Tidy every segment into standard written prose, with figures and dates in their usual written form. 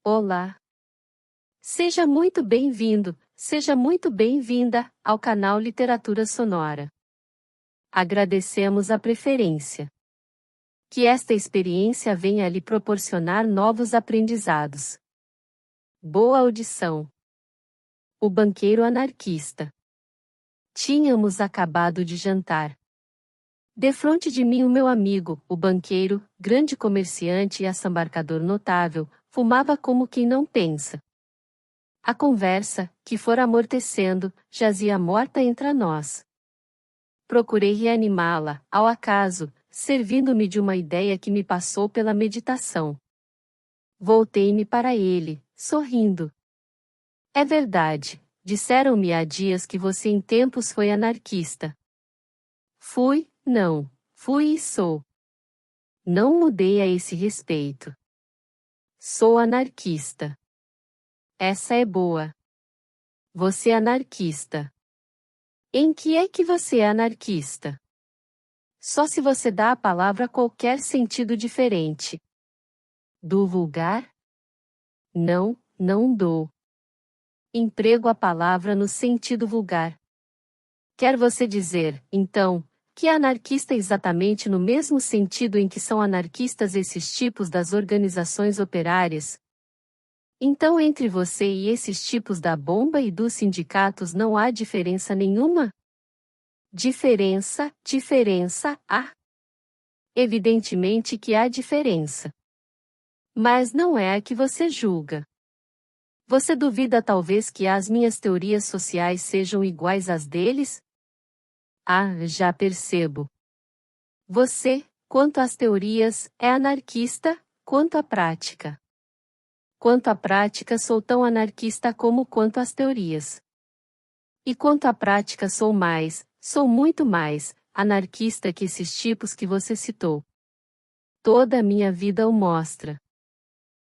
Olá! Seja muito bem-vindo, seja muito bem-vinda ao canal Literatura Sonora. Agradecemos a preferência. Que esta experiência venha a lhe proporcionar novos aprendizados. Boa audição. O banqueiro anarquista. Tínhamos acabado de jantar. Defronte de mim o meu amigo, o banqueiro, grande comerciante e assambarcador notável, fumava como quem não pensa. A conversa, que fora amortecendo, jazia morta entre nós. Procurei reanimá-la, ao acaso, servindo-me de uma ideia que me passou pela meditação. Voltei-me para ele, sorrindo. É verdade, disseram-me há dias que você em tempos foi anarquista. Fui, não, fui e sou. Não mudei a esse respeito. Sou anarquista. Essa é boa. Você é anarquista. Em que é que você é anarquista? Só se você dá à palavra qualquer sentido diferente. Do vulgar? Não, não dou. Emprego a palavra no sentido vulgar. Quer você dizer, então, que é anarquista exatamente no mesmo sentido em que são anarquistas esses tipos das organizações operárias? Então entre você e esses tipos da bomba e dos sindicatos não há diferença nenhuma? Diferença, há. Evidentemente que há diferença. Mas não é a que você julga. Você duvida talvez que as minhas teorias sociais sejam iguais às deles? Ah, já percebo. Você, quanto às teorias, é anarquista, quanto à prática. Quanto à prática sou tão anarquista como quanto às teorias. E quanto à prática sou muito mais, anarquista que esses tipos que você citou. Toda a minha vida o mostra.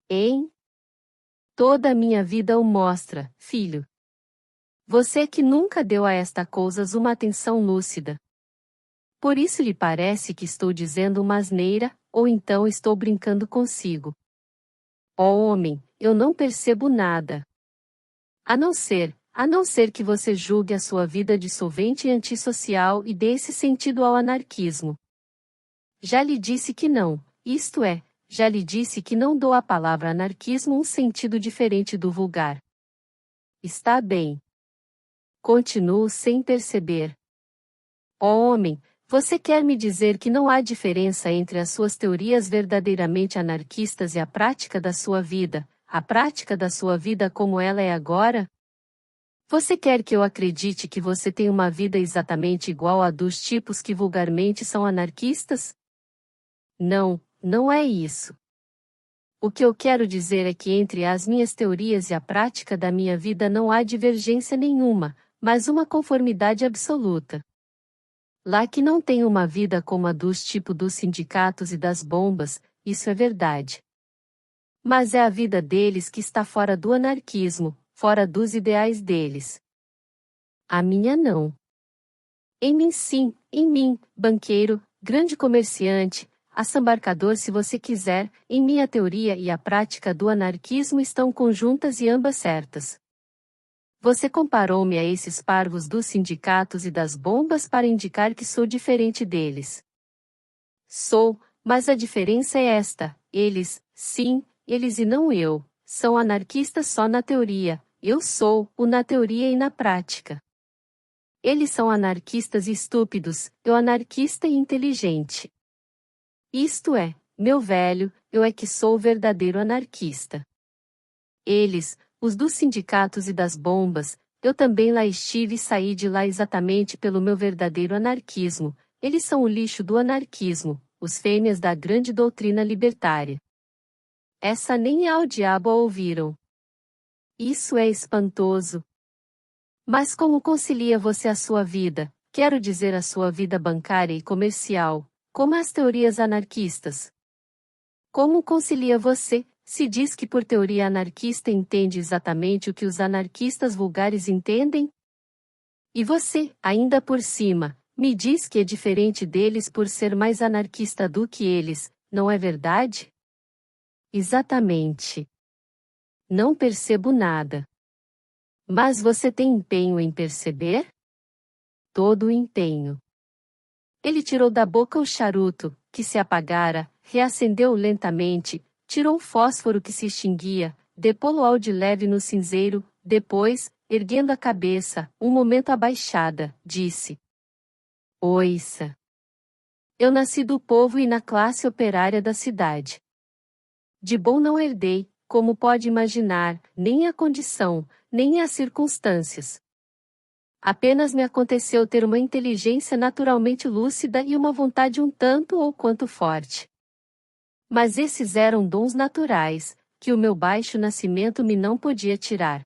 Hein? Toda a minha vida o mostra, filho. Você que nunca deu a esta coisas uma atenção lúcida. Por isso lhe parece que estou dizendo uma asneira, ou então estou brincando consigo. Ó homem, eu não percebo nada. A não ser que você julgue a sua vida dissolvente e antissocial e dê esse sentido ao anarquismo. Já lhe disse que não, isto é, já lhe disse que não dou à palavra anarquismo um sentido diferente do vulgar. Está bem. Continuo sem perceber. Ó homem, você quer me dizer que não há diferença entre as suas teorias verdadeiramente anarquistas e a prática da sua vida como ela é agora? Você quer que eu acredite que você tem uma vida exatamente igual à dos tipos que vulgarmente são anarquistas? Não, não é isso. O que eu quero dizer é que entre as minhas teorias e a prática da minha vida não há divergência nenhuma, mas uma conformidade absoluta. Lá que não tem uma vida como a dos tipos dos sindicatos e das bombas, isso é verdade. Mas é a vida deles que está fora do anarquismo, fora dos ideais deles. A minha não. Em mim sim, em mim, banqueiro, grande comerciante, assambarcador se você quiser, em mim a teoria e a prática do anarquismo estão conjuntas e ambas certas. Você comparou-me a esses parvos dos sindicatos e das bombas para indicar que sou diferente deles. Sou, mas a diferença é esta: eles, sim, eles e não eu, são anarquistas só na teoria, eu sou o na teoria e na prática. Eles são anarquistas estúpidos, eu anarquista e inteligente. Isto é, meu velho, eu é que sou o verdadeiro anarquista. Eles, os dos sindicatos e das bombas, eu também lá estive e saí de lá exatamente pelo meu verdadeiro anarquismo, eles são o lixo do anarquismo, os fêmeas da grande doutrina libertária. Essa nem ao diabo a ouviram. Isso é espantoso. Mas como concilia você a sua vida, quero dizer a sua vida bancária e comercial, com as teorias anarquistas? Como concilia você, se diz que por teoria anarquista entende exatamente o que os anarquistas vulgares entendem? E você, ainda por cima, me diz que é diferente deles por ser mais anarquista do que eles, não é verdade? Exatamente. Não percebo nada. Mas você tem empenho em perceber? Todo o empenho. Ele tirou da boca o charuto, que se apagara, reacendeu lentamente, tirou o fósforo que se extinguia, depô-lo de leve no cinzeiro, depois, erguendo a cabeça, um momento abaixada, disse: Oiça! Eu nasci do povo e na classe operária da cidade. De bom não herdei, como pode imaginar, nem a condição, nem as circunstâncias. Apenas me aconteceu ter uma inteligência naturalmente lúcida e uma vontade um tanto ou quanto forte. Mas esses eram dons naturais, que o meu baixo nascimento me não podia tirar.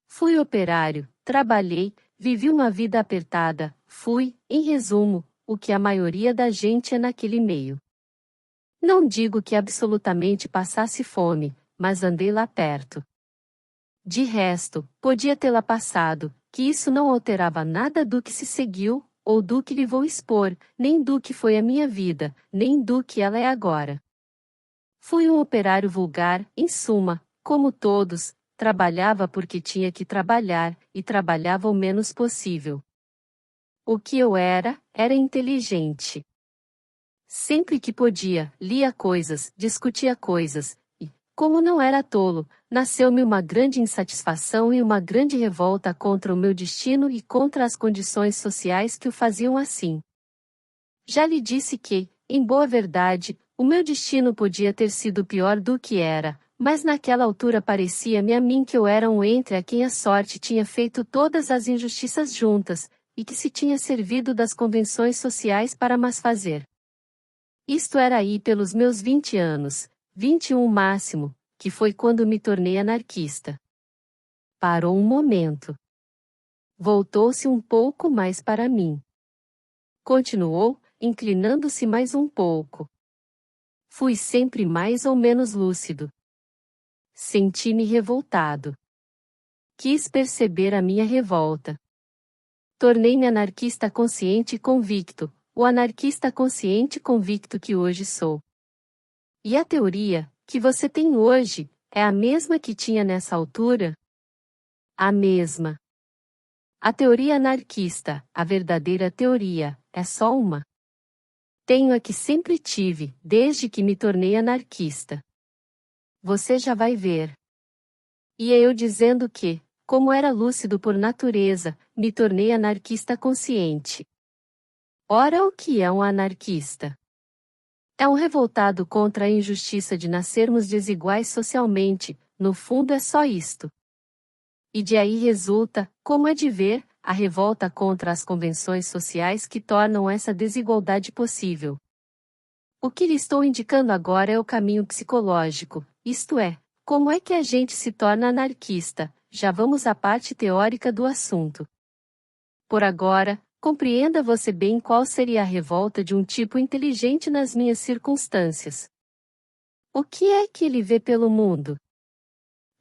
Fui operário, trabalhei, vivi uma vida apertada, fui, em resumo, o que a maioria da gente é naquele meio. Não digo que absolutamente passasse fome, mas andei lá perto. De resto, podia tê-la passado, que isso não alterava nada do que se seguiu, ou do que lhe vou expor, nem do que foi a minha vida, nem do que ela é agora. Fui um operário vulgar, em suma, como todos, trabalhava porque tinha que trabalhar, e trabalhava o menos possível. O que eu era inteligente. Sempre que podia, lia coisas, discutia coisas, e, como não era tolo, nasceu-me uma grande insatisfação e uma grande revolta contra o meu destino e contra as condições sociais que o faziam assim. Já lhe disse que, em boa verdade, o meu destino podia ter sido pior do que era, mas naquela altura parecia-me a mim que eu era um entre a quem a sorte tinha feito todas as injustiças juntas, e que se tinha servido das convenções sociais para mas fazer. Isto era aí pelos meus 20 anos, 21 máximo, que foi quando me tornei anarquista. Parou um momento. Voltou-se um pouco mais para mim. Continuou, inclinando-se mais um pouco. Fui sempre mais ou menos lúcido. Senti-me revoltado. Quis perceber a minha revolta. Tornei-me anarquista consciente e convicto, o anarquista consciente e convicto que hoje sou. E a teoria, que você tem hoje, é a mesma que tinha nessa altura? A mesma. A teoria anarquista, a verdadeira teoria, é só uma. Tenho a que sempre tive, desde que me tornei anarquista. Você já vai ver. E eu dizendo que, como era lúcido por natureza, me tornei anarquista consciente. Ora, o que é um anarquista? É um revoltado contra a injustiça de nascermos desiguais socialmente, no fundo é só isto. E de aí resulta, como é de ver, a revolta contra as convenções sociais que tornam essa desigualdade possível. O que lhe estou indicando agora é o caminho psicológico, isto é, como é que a gente se torna anarquista. Já vamos à parte teórica do assunto. Por agora, compreenda você bem qual seria a revolta de um tipo inteligente nas minhas circunstâncias. O que é que ele vê pelo mundo?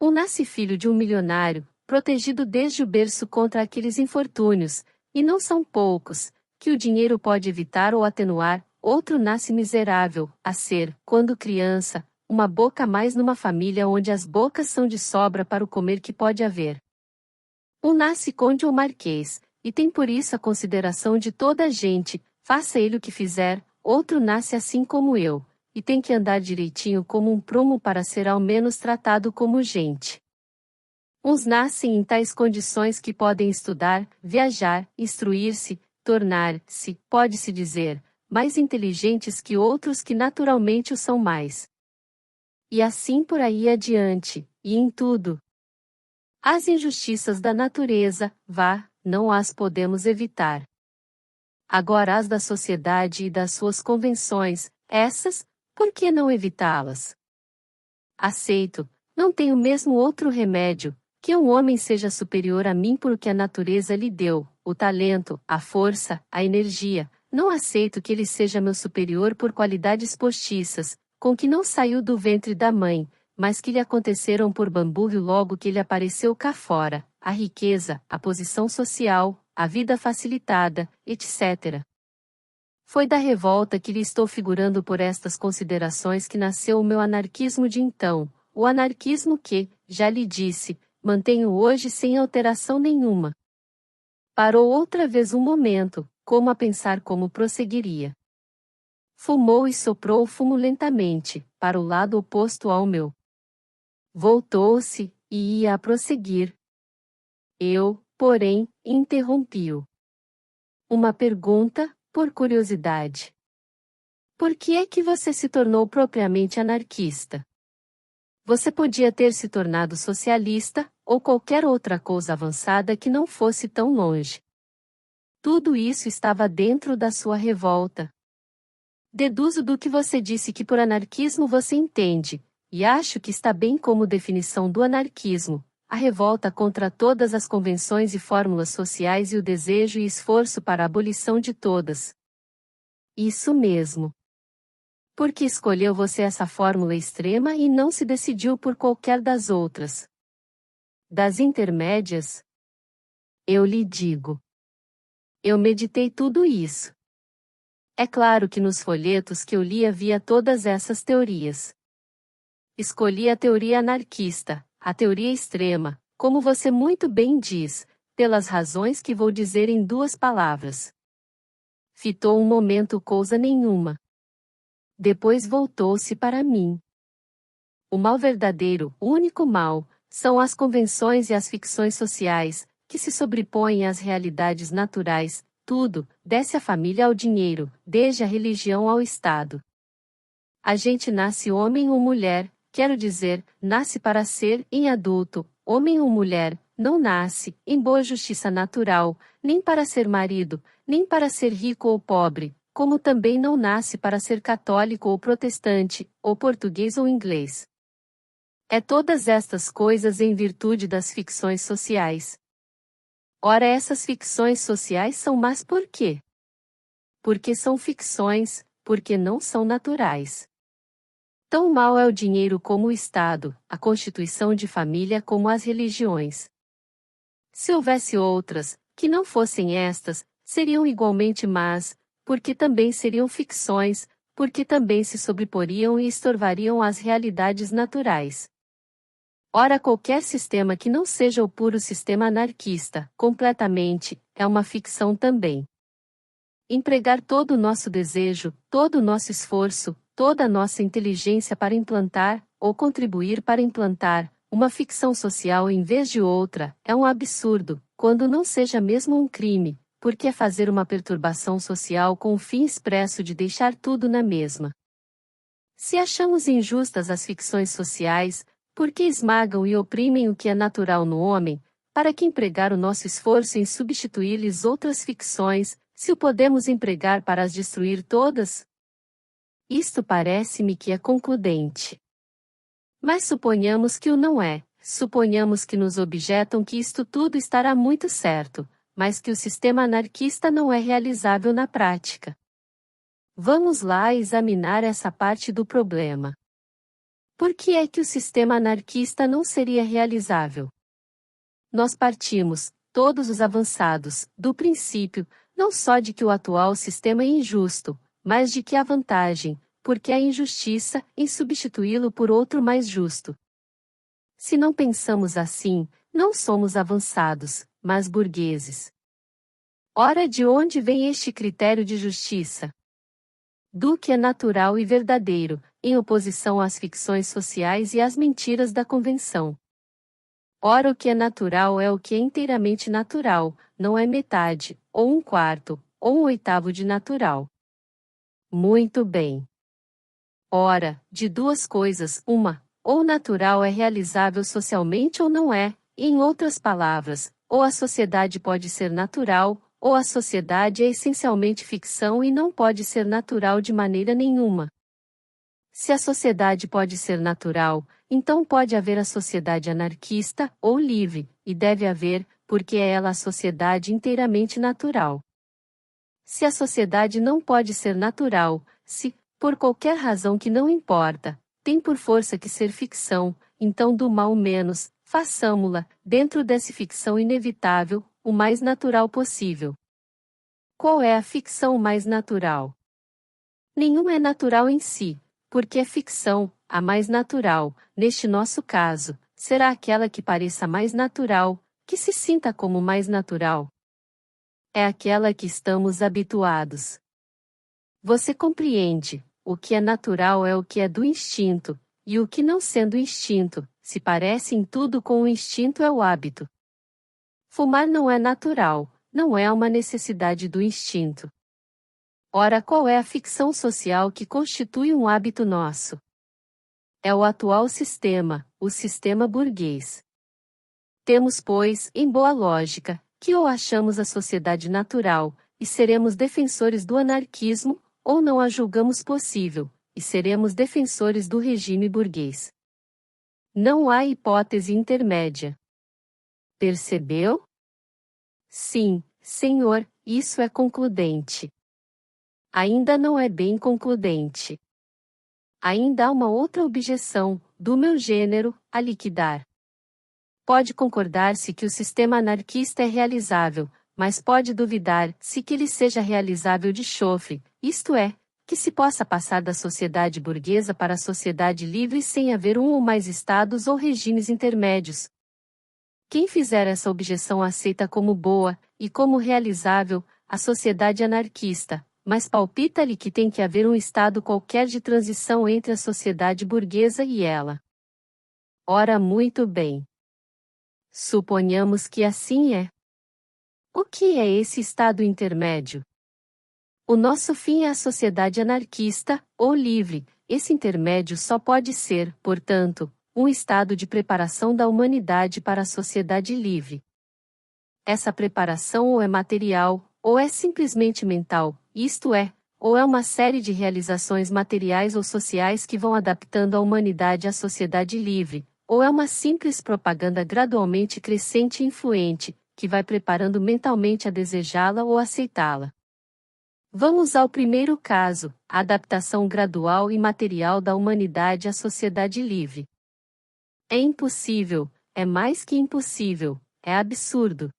Nasce filho de um milionário, protegido desde o berço contra aqueles infortúnios, e não são poucos, que o dinheiro pode evitar ou atenuar. Outro nasce miserável, a ser, quando criança, uma boca a mais numa família onde as bocas são de sobra para o comer que pode haver. Nasce conde ou marquês, e tem por isso a consideração de toda a gente, faça ele o que fizer. Outro nasce assim como eu, e tem que andar direitinho como um prumo para ser ao menos tratado como gente. Uns nascem em tais condições que podem estudar, viajar, instruir-se, tornar-se, pode-se dizer, mais inteligentes que outros que naturalmente o são mais. E assim por aí adiante, e em tudo. As injustiças da natureza, não as podemos evitar. Agora as da sociedade e das suas convenções, essas, por que não evitá-las? Aceito, não tenho mesmo outro remédio, que um homem seja superior a mim por o que a natureza lhe deu, o talento, a força, a energia. Não aceito que ele seja meu superior por qualidades postiças, com que não saiu do ventre da mãe, mas que lhe aconteceram por bambúrdio logo que ele apareceu cá fora, a riqueza, a posição social, a vida facilitada, etc. Foi da revolta que lhe estou figurando por estas considerações que nasceu o meu anarquismo de então, o anarquismo que, já lhe disse, mantenho hoje sem alteração nenhuma. Parou outra vez um momento, como a pensar como prosseguiria. Fumou e soprou o fumo lentamente, para o lado oposto ao meu. Voltou-se, e ia a prosseguir. Eu, porém, interrompi-o. Uma pergunta, por curiosidade. Por que é que você se tornou propriamente anarquista? Você podia ter se tornado socialista, ou qualquer outra coisa avançada que não fosse tão longe. Tudo isso estava dentro da sua revolta. Deduzo do que você disse que por anarquismo você entende, e acho que está bem como definição do anarquismo, a revolta contra todas as convenções e fórmulas sociais e o desejo e esforço para a abolição de todas. Isso mesmo. Por que escolheu você essa fórmula extrema e não se decidiu por qualquer das outras? Das intermédias? Eu lhe digo. Eu meditei tudo isso. É claro que nos folhetos que eu li havia todas essas teorias. Escolhi a teoria anarquista, a teoria extrema, como você muito bem diz, pelas razões que vou dizer em 2 palavras. Fitou um momento coisa nenhuma. Depois voltou-se para mim. O mal verdadeiro, o único mal, são as convenções e as ficções sociais, que se sobrepõem às realidades naturais, tudo, desce a família ao dinheiro, desde a religião ao Estado. A gente nasce homem ou mulher, quero dizer, nasce para ser, em adulto, homem ou mulher, não nasce, em boa justiça natural, nem para ser marido, nem para ser rico ou pobre, como também não nasce para ser católico ou protestante, ou português ou inglês. É todas estas coisas em virtude das ficções sociais. Ora, essas ficções sociais são más por quê? Porque são ficções, porque não são naturais. Tão mau é o dinheiro como o Estado, a constituição de família como as religiões. Se houvesse outras, que não fossem estas, seriam igualmente más, porque também seriam ficções, porque também se sobreporiam e estorvariam às realidades naturais. Ora, qualquer sistema que não seja o puro sistema anarquista, completamente, é uma ficção também. Empregar todo o nosso desejo, todo o nosso esforço, toda a nossa inteligência para implantar, ou contribuir para implantar, uma ficção social em vez de outra, é um absurdo, quando não seja mesmo um crime, porque é fazer uma perturbação social com o fim expresso de deixar tudo na mesma. Se achamos injustas as ficções sociais, porque esmagam e oprimem o que é natural no homem, para que empregar o nosso esforço em substituir-lhes outras ficções, se o podemos empregar para as destruir todas? Isto parece-me que é concludente. Mas suponhamos que o não é, suponhamos que nos objetam que isto tudo estará muito certo, mas que o sistema anarquista não é realizável na prática. Vamos lá examinar essa parte do problema. Por que é que o sistema anarquista não seria realizável? Nós partimos, todos os avançados, do princípio, não só de que o atual sistema é injusto, mas de que há vantagem, porque há injustiça, em substituí-lo por outro mais justo. Se não pensamos assim, não somos avançados, mas burgueses. Ora, de onde vem este critério de justiça? Do que é natural e verdadeiro, em oposição às ficções sociais e às mentiras da convenção. Ora, o que é natural é o que é inteiramente natural, não é metade, ou um quarto, ou um oitavo de natural. Muito bem. Ora, de 2 coisas, uma, ou natural é realizável socialmente ou não é, e em outras palavras, ou a sociedade pode ser natural, ou a sociedade é essencialmente ficção e não pode ser natural de maneira nenhuma. Se a sociedade pode ser natural, então pode haver a sociedade anarquista, ou livre, e deve haver, porque é ela a sociedade inteiramente natural. Se a sociedade não pode ser natural, se, por qualquer razão que não importa, tem por força que ser ficção, então do mal menos, façamo-la, dentro dessa ficção inevitável, o mais natural possível. Qual é a ficção mais natural? Nenhuma é natural em si, porque é ficção, a mais natural, neste nosso caso, será aquela que pareça mais natural, que se sinta como mais natural. É aquela que estamos habituados. Você compreende, o que é natural é o que é do instinto, e o que não sendo instinto, se parece em tudo com o instinto é o hábito. Fumar não é natural, não é uma necessidade do instinto. Ora, qual é a ficção social que constitui um hábito nosso? É o atual sistema, o sistema burguês. Temos, pois, em boa lógica, que ou achamos a sociedade natural, e seremos defensores do anarquismo, ou não a julgamos possível, e seremos defensores do regime burguês. Não há hipótese intermédia. Percebeu? Sim, senhor, isso é concludente. Ainda não é bem concludente. Ainda há uma outra objeção, do meu gênero, a liquidar. Pode concordar-se que o sistema anarquista é realizável, mas pode duvidar-se que ele seja realizável de chofre, isto é, que se possa passar da sociedade burguesa para a sociedade livre sem haver um ou mais estados ou regimes intermédios. Quem fizer essa objeção aceita como boa, e como realizável, a sociedade anarquista, mas palpita-lhe que tem que haver um estado qualquer de transição entre a sociedade burguesa e ela. Ora, muito bem. Suponhamos que assim é. O que é esse estado intermédio? O nosso fim é a sociedade anarquista, ou livre. Esse intermédio só pode ser, portanto, um estado de preparação da humanidade para a sociedade livre. Essa preparação ou é material, ou é simplesmente mental, isto é, ou é uma série de realizações materiais ou sociais que vão adaptando a humanidade à sociedade livre, ou é uma simples propaganda gradualmente crescente e influente, que vai preparando mentalmente a desejá-la ou aceitá-la. Vamos ao primeiro caso, a adaptação gradual e material da humanidade à sociedade livre. É impossível, é mais que impossível, é absurdo.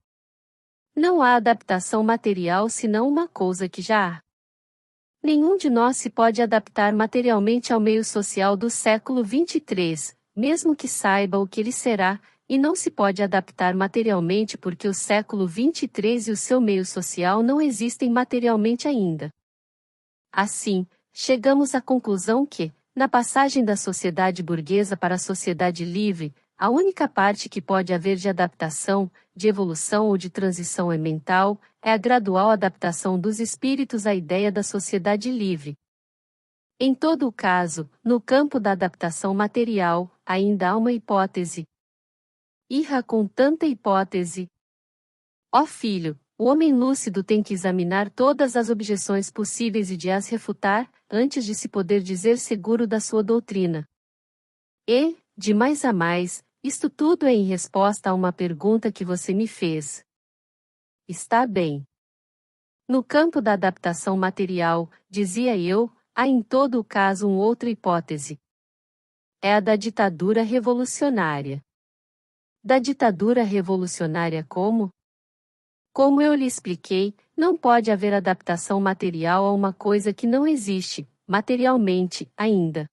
Não há adaptação material senão uma coisa que já há. Nenhum de nós se pode adaptar materialmente ao meio social do século 23, mesmo que saiba o que ele será, e não se pode adaptar materialmente porque o século 23 e o seu meio social não existem materialmente ainda. Assim, chegamos à conclusão que, na passagem da sociedade burguesa para a sociedade livre, a única parte que pode haver de adaptação, de evolução ou de transição é mental, é a gradual adaptação dos espíritos à ideia da sociedade livre. Em todo o caso, no campo da adaptação material, ainda há uma hipótese. Irra com tanta hipótese. Ó filho, o homem lúcido tem que examinar todas as objeções possíveis e de as refutar, antes de se poder dizer seguro da sua doutrina. E, de mais a mais, isto tudo é em resposta a uma pergunta que você me fez. Está bem. No campo da adaptação material, dizia eu, há em todo o caso uma outra hipótese. É a da ditadura revolucionária. Da ditadura revolucionária como? Como eu lhe expliquei, não pode haver adaptação material a uma coisa que não existe, materialmente, ainda.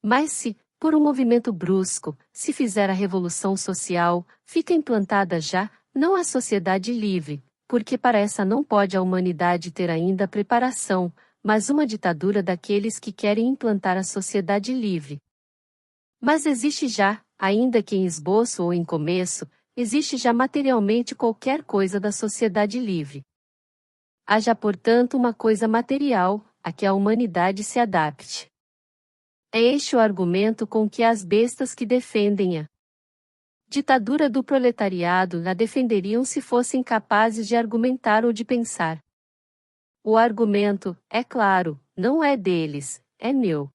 Mas se, por um movimento brusco, se fizer a revolução social, fica implantada já, não a sociedade livre, porque para essa não pode a humanidade ter ainda preparação, mas uma ditadura daqueles que querem implantar a sociedade livre. Mas existe já, ainda que em esboço ou em começo, existe já materialmente qualquer coisa da sociedade livre. Há já, portanto, uma coisa material, a que a humanidade se adapte. É este o argumento com que as bestas que defendem a ditadura do proletariado a defenderiam se fossem capazes de argumentar ou de pensar. O argumento, é claro, não é deles, é meu.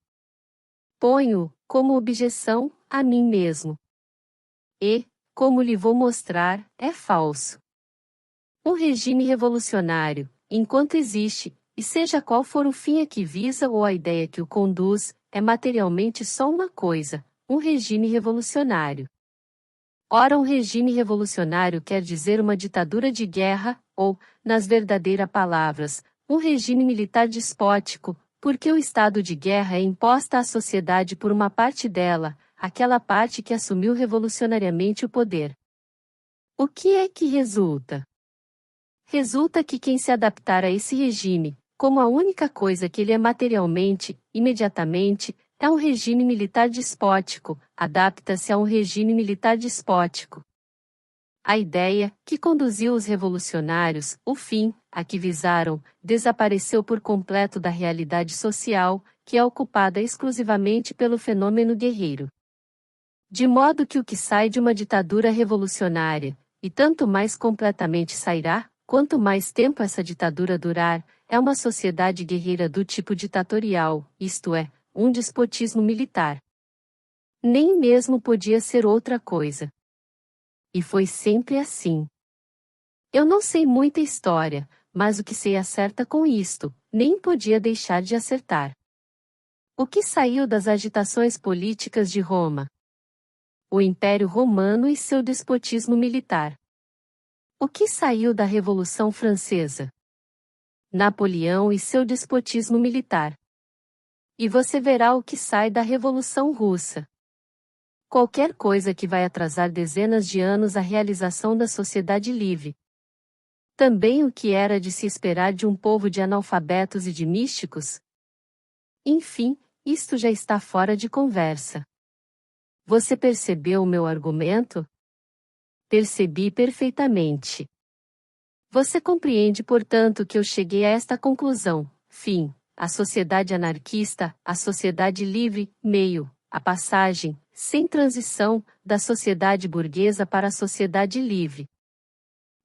Ponho, como objeção, a mim mesmo. E, como lhe vou mostrar, é falso. Um regime revolucionário, enquanto existe, e seja qual for o fim a que visa ou a ideia que o conduz, é materialmente só uma coisa, um regime revolucionário. Ora, um regime revolucionário quer dizer uma ditadura de guerra, ou, nas verdadeiras palavras, um regime militar despótico, porque o estado de guerra é imposta à sociedade por uma parte dela, aquela parte que assumiu revolucionariamente o poder. O que é que resulta? Resulta que quem se adaptar a esse regime, como a única coisa que ele é materialmente, imediatamente, é um regime militar despótico, adapta-se a um regime militar despótico. A ideia, que conduziu os revolucionários, o fim, a que visaram, desapareceu por completo da realidade social, que é ocupada exclusivamente pelo fenômeno guerreiro. De modo que o que sai de uma ditadura revolucionária, e tanto mais completamente sairá, quanto mais tempo essa ditadura durar, é uma sociedade guerreira do tipo ditatorial, isto é, um despotismo militar. Nem mesmo podia ser outra coisa. E foi sempre assim. Eu não sei muita história, mas o que sei acerta com isto, nem podia deixar de acertar. O que saiu das agitações políticas de Roma? O Império Romano e seu despotismo militar. O que saiu da Revolução Francesa? Napoleão e seu despotismo militar. E você verá o que sai da Revolução Russa. Qualquer coisa que vai atrasar dezenas de anos a realização da sociedade livre. Também o que era de se esperar de um povo de analfabetos e de místicos? Enfim, isto já está fora de conversa. Você percebeu o meu argumento? Percebi perfeitamente. Você compreende, portanto, que eu cheguei a esta conclusão. Fim. A sociedade anarquista, a sociedade livre, meio, a passagem, sem transição, da sociedade burguesa para a sociedade livre.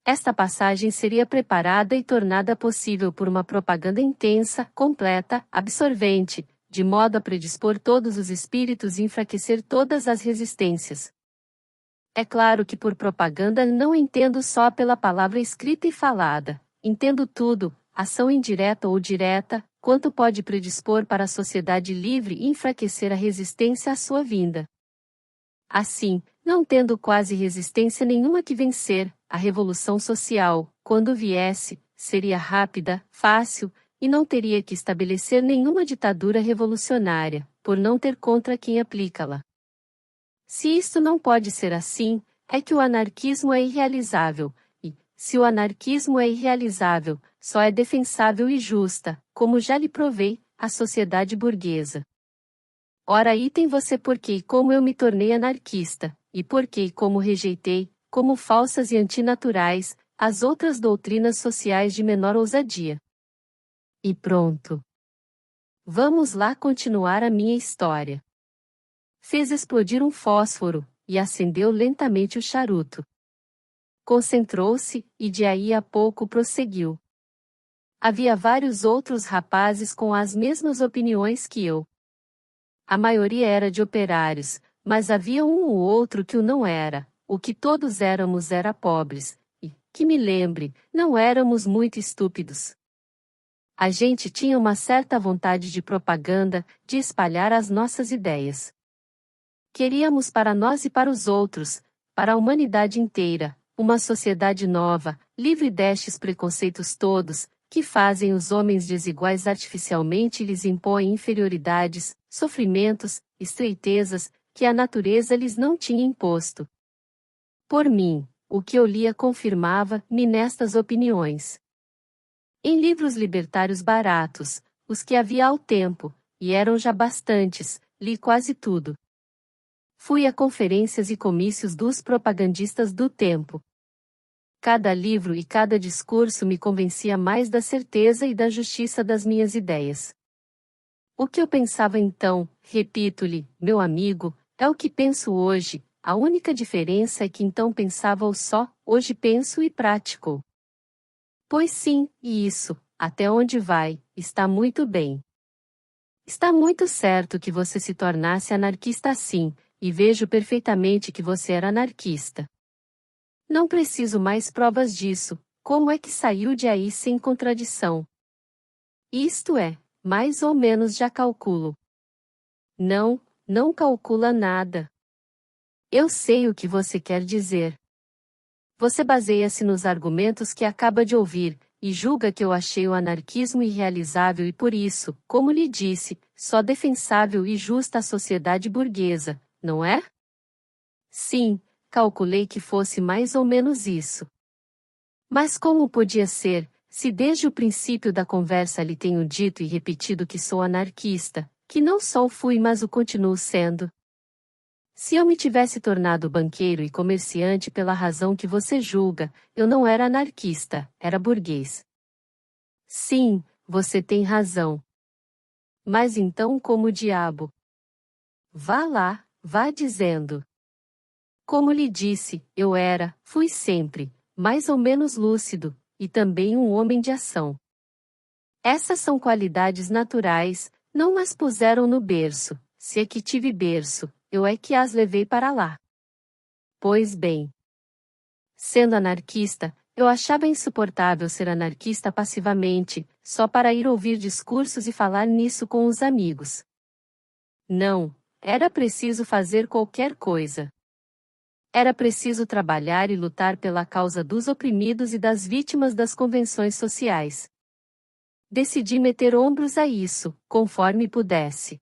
Esta passagem seria preparada e tornada possível por uma propaganda intensa, completa, absorvente, de modo a predispor todos os espíritos e enfraquecer todas as resistências. É claro que por propaganda não entendo só pela palavra escrita e falada, entendo tudo, ação indireta ou direta, quanto pode predispor para a sociedade livre e enfraquecer a resistência à sua vinda. Assim, não tendo quase resistência nenhuma que vencer, a revolução social, quando viesse, seria rápida, fácil, e não teria que estabelecer nenhuma ditadura revolucionária, por não ter contra quem aplicá-la. Se isto não pode ser assim, é que o anarquismo é irrealizável, e, se o anarquismo é irrealizável, só é defensável e justa, como já lhe provei, a sociedade burguesa. Ora aí tem você porque e como eu me tornei anarquista, e porque e como rejeitei, como falsas e antinaturais, as outras doutrinas sociais de menor ousadia. E pronto. Vamos lá continuar a minha história. Fez explodir um fósforo, e acendeu lentamente o charuto. Concentrou-se, e de aí a pouco prosseguiu. Havia vários outros rapazes com as mesmas opiniões que eu. A maioria era de operários, mas havia um ou outro que o não era. O que todos éramos era pobres, e, que me lembre, não éramos muito estúpidos. A gente tinha uma certa vontade de propaganda, de espalhar as nossas ideias. Queríamos para nós e para os outros, para a humanidade inteira, uma sociedade nova, livre destes preconceitos todos, que fazem os homens desiguais artificialmente e lhes impõem inferioridades, sofrimentos, estreitezas, que a natureza lhes não tinha imposto. Por mim, o que eu lia confirmava-me nestas opiniões. Em livros libertários baratos, os que havia ao tempo, e eram já bastantes, li quase tudo. Fui a conferências e comícios dos propagandistas do tempo. Cada livro e cada discurso me convencia mais da certeza e da justiça das minhas ideias. O que eu pensava então, repito-lhe, meu amigo, é o que penso hoje, a única diferença é que então pensava-o só, hoje penso e pratico. Pois sim, e isso, até onde vai, está muito bem. Está muito certo que você se tornasse anarquista assim, e vejo perfeitamente que você era anarquista. Não preciso mais provas disso, como é que saiu de aí sem contradição? Isto é, mais ou menos já calculo. Não, não calcula nada. Eu sei o que você quer dizer. Você baseia-se nos argumentos que acaba de ouvir, e julga que eu achei o anarquismo irrealizável e por isso, como lhe disse, só defensável e justa a sociedade burguesa, não é? Sim, calculei que fosse mais ou menos isso. Mas como podia ser, se desde o princípio da conversa lhe tenho dito e repetido que sou anarquista, que não só o fui mas o continuo sendo? Se eu me tivesse tornado banqueiro e comerciante pela razão que você julga, eu não era anarquista, era burguês. Sim, você tem razão. Mas então como o diabo? Vá lá, vá dizendo. Como lhe disse, fui sempre, mais ou menos lúcido, e também um homem de ação. Essas são qualidades naturais, não as puseram no berço, se é que tive berço, eu é que as levei para lá. Pois bem. Sendo anarquista, eu achava insuportável ser anarquista passivamente, só para ir ouvir discursos e falar nisso com os amigos. Não, era preciso fazer qualquer coisa. Era preciso trabalhar e lutar pela causa dos oprimidos e das vítimas das convenções sociais. Decidi meter ombros a isso, conforme pudesse.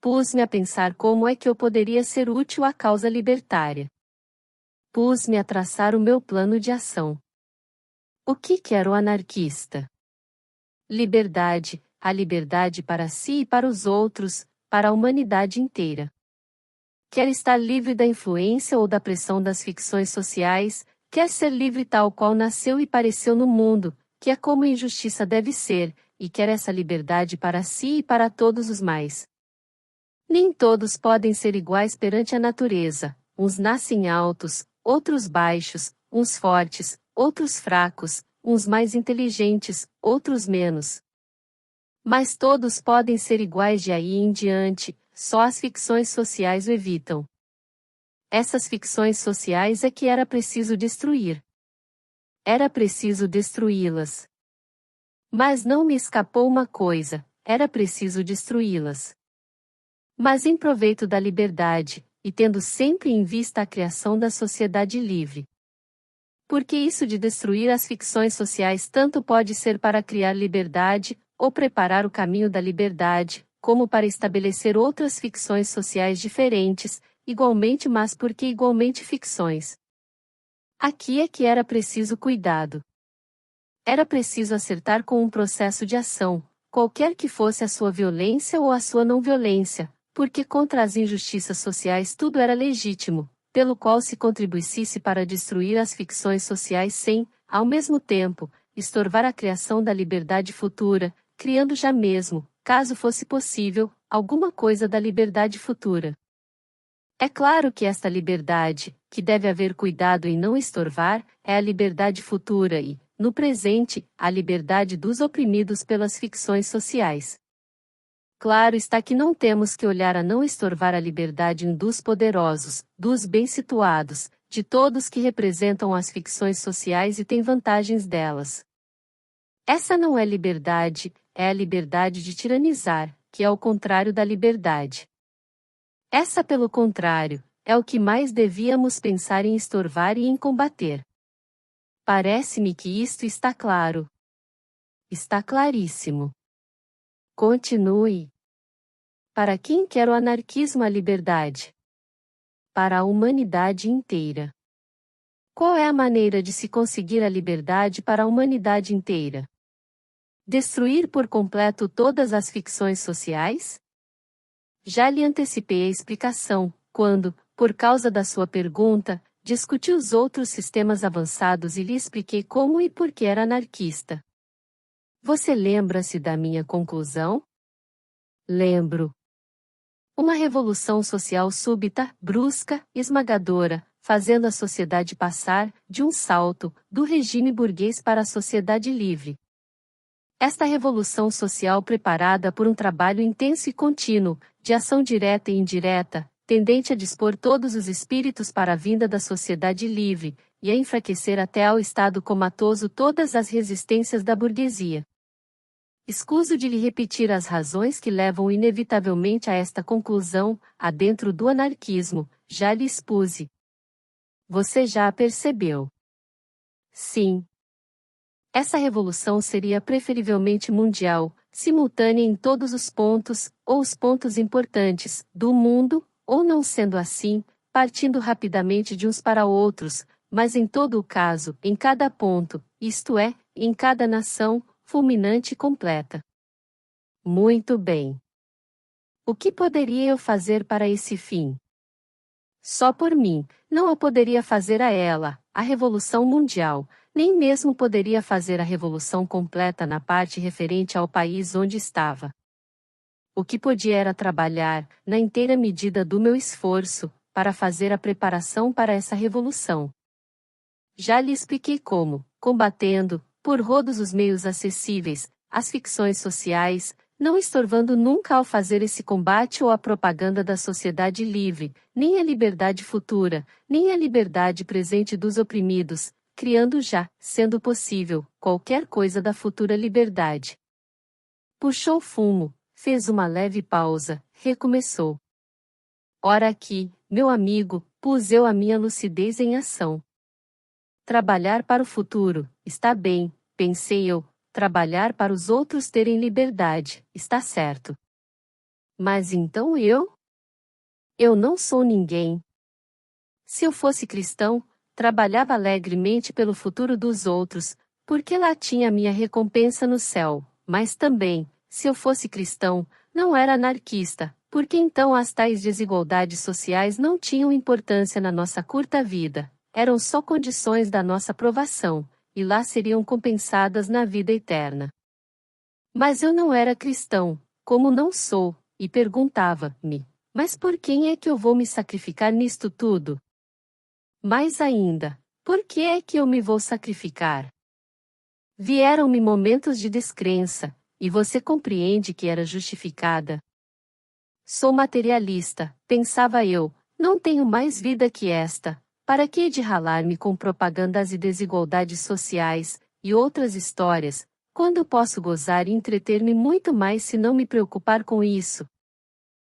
Pus-me a pensar como é que eu poderia ser útil à causa libertária. Pus-me a traçar o meu plano de ação. O que quer o anarquista? Liberdade, a liberdade para si e para os outros, para a humanidade inteira. Quer estar livre da influência ou da pressão das ficções sociais, quer ser livre tal qual nasceu e pareceu no mundo, que é como a injustiça deve ser, e quer essa liberdade para si e para todos os mais. Nem todos podem ser iguais perante a natureza, uns nascem altos, outros baixos, uns fortes, outros fracos, uns mais inteligentes, outros menos. Mas todos podem ser iguais de aí em diante, só as ficções sociais o evitam. Essas ficções sociais é que era preciso destruir. Era preciso destruí-las. Mas não me escapou uma coisa, era preciso destruí-las. Mas em proveito da liberdade, e tendo sempre em vista a criação da sociedade livre. Porque isso de destruir as ficções sociais tanto pode ser para criar liberdade, ou preparar o caminho da liberdade, como para estabelecer outras ficções sociais diferentes, igualmente mas porque igualmente ficções. Aqui é que era preciso cuidado. Era preciso acertar com um processo de ação, qualquer que fosse a sua violência ou a sua não violência, porque contra as injustiças sociais tudo era legítimo, pelo qual se contribuísse para destruir as ficções sociais sem, ao mesmo tempo, estorvar a criação da liberdade futura, criando já mesmo, caso fosse possível, alguma coisa da liberdade futura. É claro que esta liberdade, que deve haver cuidado em não estorvar, é a liberdade futura e, no presente, a liberdade dos oprimidos pelas ficções sociais. Claro está que não temos que olhar a não estorvar a liberdade dos poderosos, dos bem-situados, de todos que representam as ficções sociais e têm vantagens delas. Essa não é liberdade, é a liberdade de tiranizar, que é o contrário da liberdade. Essa, pelo contrário, é o que mais devíamos pensar em estorvar e em combater. Parece-me que isto está claro. Está claríssimo. Continue. Para quem quer o anarquismo a liberdade? Para a humanidade inteira. Qual é a maneira de se conseguir a liberdade para a humanidade inteira? Destruir por completo todas as ficções sociais? Já lhe antecipei a explicação, quando, por causa da sua pergunta, discuti os outros sistemas avançados e lhe expliquei como e por que era anarquista. Você lembra-se da minha conclusão? Lembro. Uma revolução social súbita, brusca, esmagadora, fazendo a sociedade passar, de um salto, do regime burguês para a sociedade livre. Esta revolução social preparada por um trabalho intenso e contínuo, de ação direta e indireta, tendente a dispor todos os espíritos para a vinda da sociedade livre, e a enfraquecer até ao estado comatoso todas as resistências da burguesia. Escuso de lhe repetir as razões que levam inevitavelmente a esta conclusão, adentro do anarquismo, já lhe expuse. Você já a percebeu. Sim. Essa revolução seria preferivelmente mundial, simultânea em todos os pontos, ou os pontos importantes, do mundo, ou não sendo assim, partindo rapidamente de uns para outros, mas em todo o caso, em cada ponto, isto é, em cada nação, fulminante e completa. Muito bem. O que poderia eu fazer para esse fim? Só por mim, não a poderia fazer a ela, a Revolução Mundial, nem mesmo poderia fazer a revolução completa na parte referente ao país onde estava. O que podia era trabalhar, na inteira medida do meu esforço, para fazer a preparação para essa revolução. Já lhe expliquei como, combatendo, por todos os meios acessíveis, as ficções sociais, não estorvando nunca ao fazer esse combate ou a propaganda da sociedade livre, nem a liberdade futura, nem a liberdade presente dos oprimidos, criando já, sendo possível, qualquer coisa da futura liberdade. Puxou fumo, fez uma leve pausa, recomeçou. Ora aqui, meu amigo, pus eu a minha lucidez em ação. Trabalhar para o futuro, está bem, pensei eu, trabalhar para os outros terem liberdade, está certo. Mas então eu? Eu não sou ninguém. Se eu fosse cristão, trabalhava alegremente pelo futuro dos outros, porque lá tinha minha recompensa no céu, mas também, se eu fosse cristão, não era anarquista, porque então as tais desigualdades sociais não tinham importância na nossa curta vida, eram só condições da nossa provação, e lá seriam compensadas na vida eterna. Mas eu não era cristão, como não sou, e perguntava-me, mas por quem é que eu vou me sacrificar nisto tudo? Mais ainda, por que é que eu me vou sacrificar? Vieram-me momentos de descrença, e você compreende que era justificada. Sou materialista, pensava eu, não tenho mais vida que esta, para que de ralar-me com propagandas e desigualdades sociais, e outras histórias, quando posso gozar e entreter-me muito mais se não me preocupar com isso?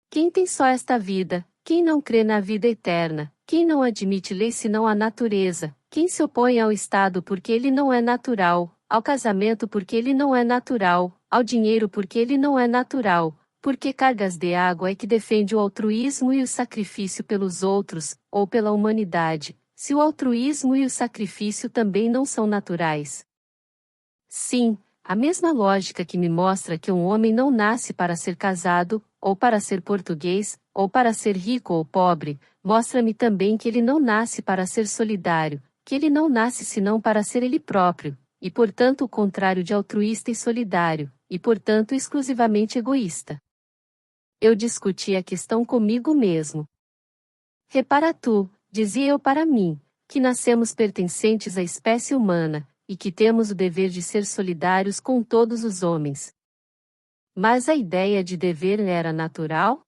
Quem tem só esta vida, quem não crê na vida eterna, quem não admite lei senão a natureza, quem se opõe ao Estado porque ele não é natural, ao casamento porque ele não é natural, ao dinheiro porque ele não é natural, porque cargas de água é que defende o altruísmo e o sacrifício pelos outros, ou pela humanidade, se o altruísmo e o sacrifício também não são naturais. Sim, a mesma lógica que me mostra que um homem não nasce para ser casado, ou para ser português, ou para ser rico ou pobre, mostra-me também que ele não nasce para ser solidário, que ele não nasce senão para ser ele próprio, e portanto o contrário de altruísta e solidário, e portanto exclusivamente egoísta. Eu discuti a questão comigo mesmo. Repara tu, dizia eu para mim, que nascemos pertencentes à espécie humana, e que temos o dever de ser solidários com todos os homens. Mas a ideia de dever era natural?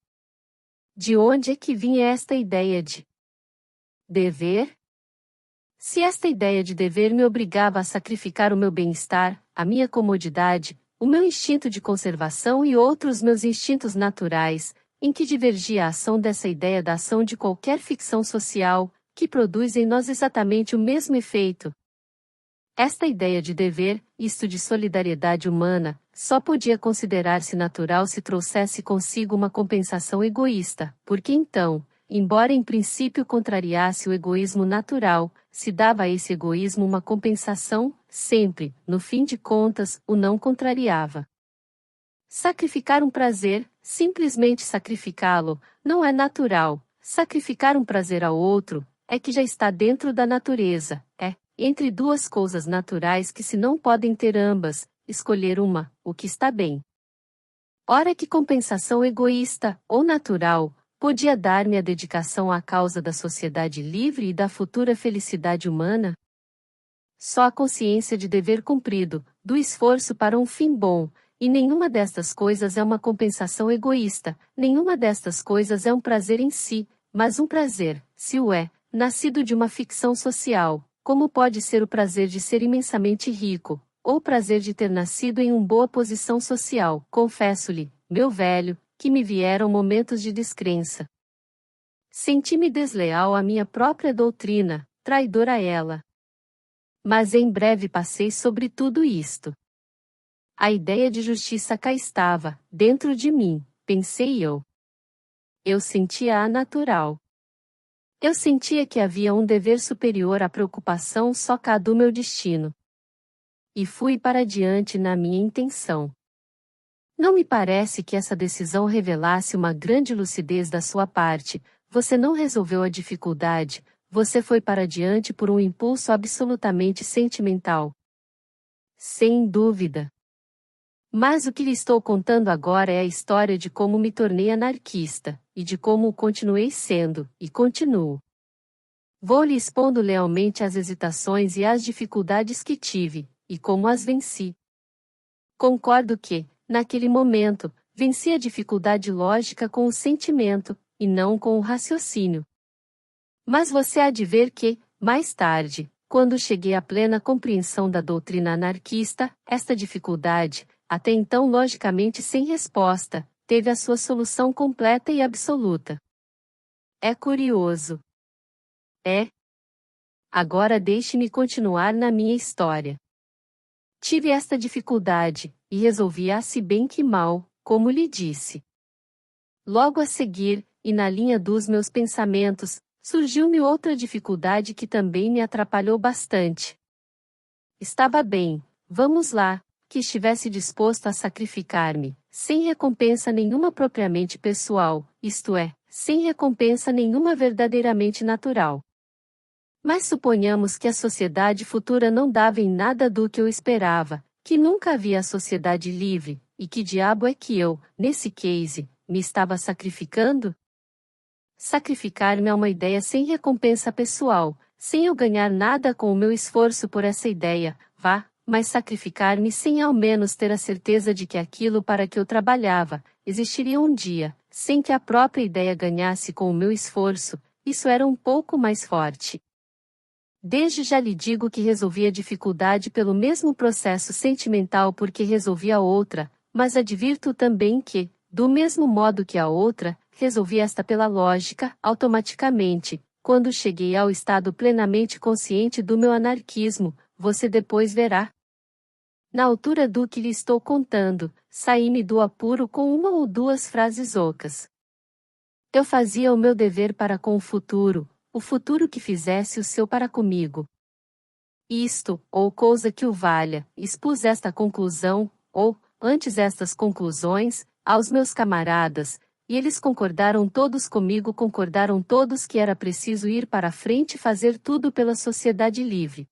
De onde é que vinha esta ideia de dever? Se esta ideia de dever me obrigava a sacrificar o meu bem-estar, a minha comodidade, o meu instinto de conservação e outros meus instintos naturais, em que divergia a ação dessa ideia da ação de qualquer ficção social, que produz em nós exatamente o mesmo efeito? Esta ideia de dever, isto de solidariedade humana, só podia considerar-se natural se trouxesse consigo uma compensação egoísta, porque então, embora em princípio contrariasse o egoísmo natural, se dava a esse egoísmo uma compensação, sempre, no fim de contas, o não contrariava. Sacrificar um prazer, simplesmente sacrificá-lo, não é natural. Sacrificar um prazer ao outro, é que já está dentro da natureza, entre duas coisas naturais que se não podem ter ambas, escolher uma, o que está bem. Ora que compensação egoísta, ou natural, podia dar-me a dedicação à causa da sociedade livre e da futura felicidade humana? Só a consciência de dever cumprido, do esforço para um fim bom, e nenhuma destas coisas é uma compensação egoísta, nenhuma destas coisas é um prazer em si, mas um prazer, se o é, nascido de uma ficção social. Como pode ser o prazer de ser imensamente rico, ou o prazer de ter nascido em uma boa posição social? Confesso-lhe, meu velho, que me vieram momentos de descrença. Senti-me desleal à minha própria doutrina, traidor a ela. Mas em breve passei sobre tudo isto. A ideia de justiça cá estava, dentro de mim, pensei eu. Eu sentia-a natural. Eu sentia que havia um dever superior à preocupação só cá do meu destino. E fui para diante na minha intenção. Não me parece que essa decisão revelasse uma grande lucidez da sua parte. Você não resolveu a dificuldade, você foi para diante por um impulso absolutamente sentimental. Sem dúvida. Mas o que lhe estou contando agora é a história de como me tornei anarquista, e de como o continuei sendo, e continuo. Vou lhe expondo lealmente as hesitações e as dificuldades que tive, e como as venci. Concordo que, naquele momento, venci a dificuldade lógica com o sentimento, e não com o raciocínio. Mas você há de ver que, mais tarde, quando cheguei à plena compreensão da doutrina anarquista, esta dificuldade, até então logicamente sem resposta, teve a sua solução completa e absoluta. É curioso. É. Agora deixe-me continuar na minha história. Tive esta dificuldade, e resolvi-a se bem que mal, como lhe disse. Logo a seguir, e na linha dos meus pensamentos, surgiu-me outra dificuldade que também me atrapalhou bastante. Estava bem, vamos lá, que estivesse disposto a sacrificar-me, sem recompensa nenhuma propriamente pessoal, isto é, sem recompensa nenhuma verdadeiramente natural. Mas suponhamos que a sociedade futura não dava em nada do que eu esperava, que nunca havia a sociedade livre, e que diabo é que eu, nesse case, me estava sacrificando? Sacrificar-me é uma ideia sem recompensa pessoal, sem eu ganhar nada com o meu esforço por essa ideia, mas sacrificar-me sem ao menos ter a certeza de que aquilo para que eu trabalhava, existiria um dia, sem que a própria ideia ganhasse com o meu esforço, isso era um pouco mais forte. Desde já lhe digo que resolvi a dificuldade pelo mesmo processo sentimental porque resolvi a outra, mas advirto também que, do mesmo modo que a outra, resolvi esta pela lógica, automaticamente. Quando cheguei ao estado plenamente consciente do meu anarquismo, você depois verá. Na altura do que lhe estou contando, saí-me do apuro com uma ou duas frases ocas. Eu fazia o meu dever para com o futuro que fizesse o seu para comigo. Isto, ou coisa que o valha, expus esta conclusão, ou, antes estas conclusões, aos meus camaradas, e eles concordaram todos comigo, concordaram todos que era preciso ir para a frente e fazer tudo pela sociedade livre.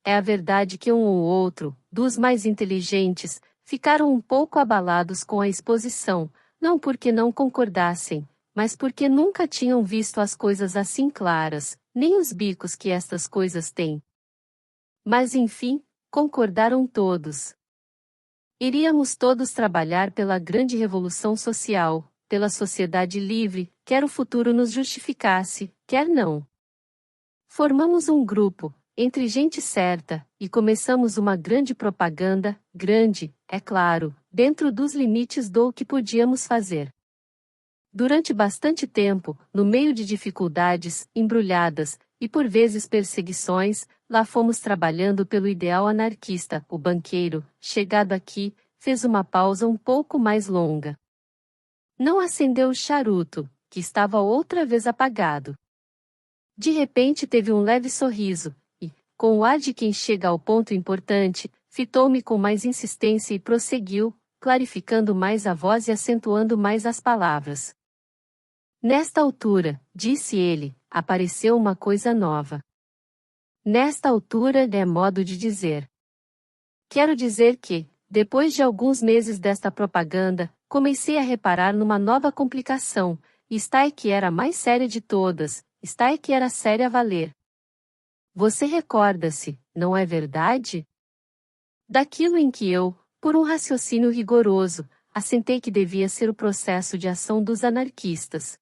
É a verdade que um ou outro, dos mais inteligentes, ficaram um pouco abalados com a exposição, não porque não concordassem, mas porque nunca tinham visto as coisas assim claras, nem os bicos que estas coisas têm. Mas enfim, concordaram todos. Iríamos todos trabalhar pela grande revolução social, pela sociedade livre, quer o futuro nos justificasse, quer não. Formamos um grupo, entre gente certa, e começamos uma grande propaganda, grande, é claro, dentro dos limites do que podíamos fazer. Durante bastante tempo, no meio de dificuldades, embrulhadas, e por vezes perseguições, lá fomos trabalhando pelo ideal anarquista. O banqueiro, chegado aqui, fez uma pausa um pouco mais longa. Não acendeu o charuto, que estava outra vez apagado. De repente teve um leve sorriso, e, com o ar de quem chega ao ponto importante, fitou-me com mais insistência e prosseguiu, clarificando mais a voz e acentuando mais as palavras. Nesta altura, disse ele, apareceu uma coisa nova. Nesta altura é modo de dizer. Quero dizer que, depois de alguns meses desta propaganda, comecei a reparar numa nova complicação, e está é que era a mais séria de todas, está é que era séria a valer. Você recorda-se, não é verdade? Daquilo em que eu, por um raciocínio rigoroso, assentei que devia ser o processo de ação dos anarquistas.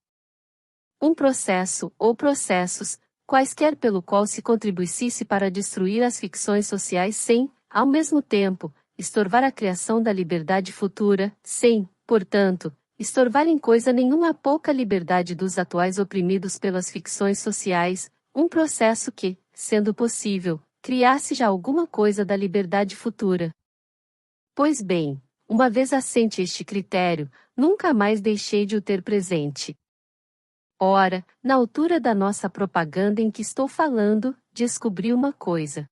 Um processo, ou processos, quaisquer pelo qual se contribuísse para destruir as ficções sociais sem, ao mesmo tempo, estorvar a criação da liberdade futura, sem, portanto, estorvar em coisa nenhuma a pouca liberdade dos atuais oprimidos pelas ficções sociais, um processo que, sendo possível, criasse já alguma coisa da liberdade futura. Pois bem, uma vez assente este critério, nunca mais deixei de o ter presente. Ora, na altura da nossa propaganda em que estou falando, descobri uma coisa.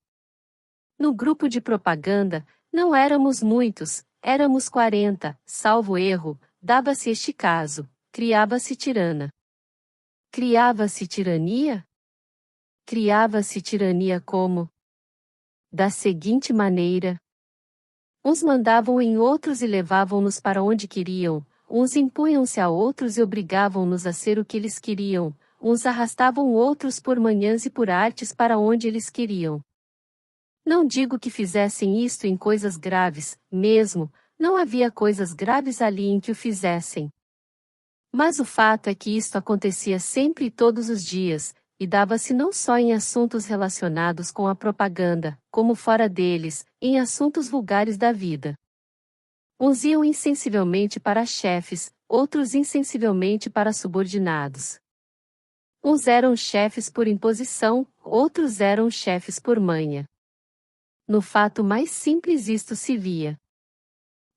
No grupo de propaganda, não éramos muitos, éramos 40, salvo erro, dava-se este caso, criava-se tirana. Criava-se tirania? Criava-se tirania como? Da seguinte maneira. Uns mandavam em outros e levavam-nos para onde queriam, uns impunham-se a outros e obrigavam-nos a ser o que eles queriam, uns arrastavam outros por manhãs e por artes para onde eles queriam. Não digo que fizessem isto em coisas graves, mesmo, não havia coisas graves ali em que o fizessem. Mas o fato é que isto acontecia sempre e todos os dias, e dava-se não só em assuntos relacionados com a propaganda, como fora deles, em assuntos vulgares da vida. Uns iam insensivelmente para chefes, outros insensivelmente para subordinados. Uns eram chefes por imposição, outros eram chefes por manha. No fato mais simples isto se via.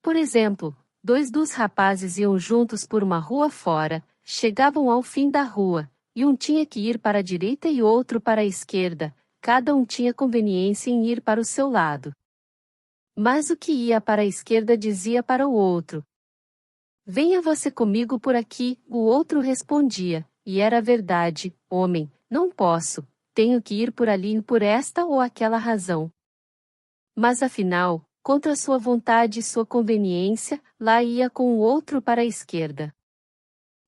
Por exemplo, 2 rapazes iam juntos por uma rua fora, chegavam ao fim da rua, e um tinha que ir para a direita e outro para a esquerda, cada um tinha conveniência em ir para o seu lado. Mas o que ia para a esquerda dizia para o outro: venha você comigo por aqui, o outro respondia, e era verdade, homem, não posso, tenho que ir por ali por esta ou aquela razão. Mas afinal, contra sua vontade e sua conveniência, lá ia com o outro para a esquerda.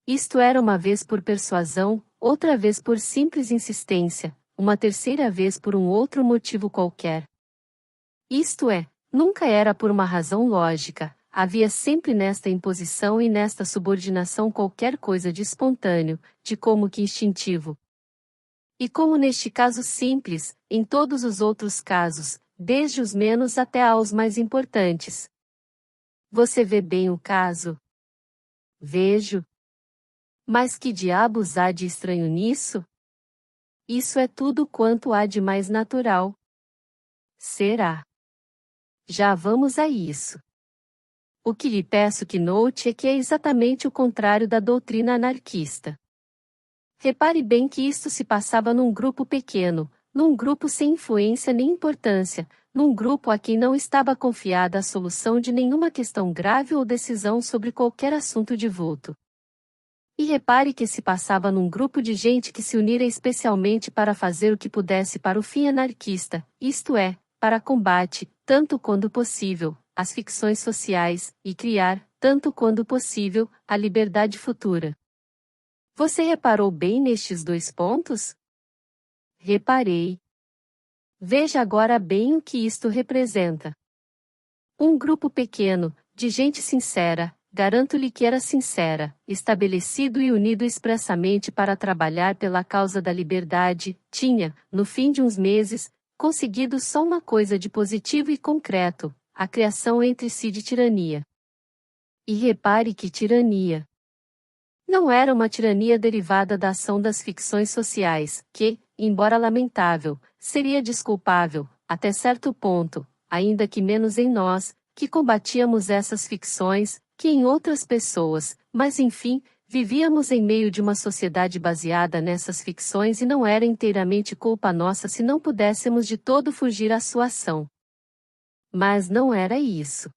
Isto era uma vez por persuasão, outra vez por simples insistência, uma terceira vez por um outro motivo qualquer. Isto é, nunca era por uma razão lógica, havia sempre nesta imposição e nesta subordinação qualquer coisa de espontâneo, de como que instintivo. E como neste caso simples, em todos os outros casos, desde os menos até aos mais importantes. Você vê bem o caso? Vejo. Mas que diabos há de estranho nisso? Isso é tudo quanto há de mais natural. Será? Já vamos a isso. O que lhe peço que note é que é exatamente o contrário da doutrina anarquista. Repare bem que isto se passava num grupo pequeno, num grupo sem influência nem importância, num grupo a quem não estava confiada a solução de nenhuma questão grave ou decisão sobre qualquer assunto de vulto. E repare que se passava num grupo de gente que se unira especialmente para fazer o que pudesse para o fim anarquista, isto é, para combate, tanto quando possível, as ficções sociais, e criar, tanto quando possível, a liberdade futura. Você reparou bem nestes 2 pontos? Reparei. Veja agora bem o que isto representa. Um grupo pequeno, de gente sincera, garanto-lhe que era sincera, estabelecido e unido expressamente para trabalhar pela causa da liberdade, tinha, no fim de uns meses, conseguido só uma coisa de positivo e concreto: a criação entre si de tirania. E repare que tirania. Não era uma tirania derivada da ação das ficções sociais, que, embora lamentável, seria desculpável, até certo ponto, ainda que menos em nós, que combatíamos essas ficções, que em outras pessoas, mas enfim, vivíamos em meio de uma sociedade baseada nessas ficções e não era inteiramente culpa nossa se não pudéssemos de todo fugir à sua ação. Mas não era isso.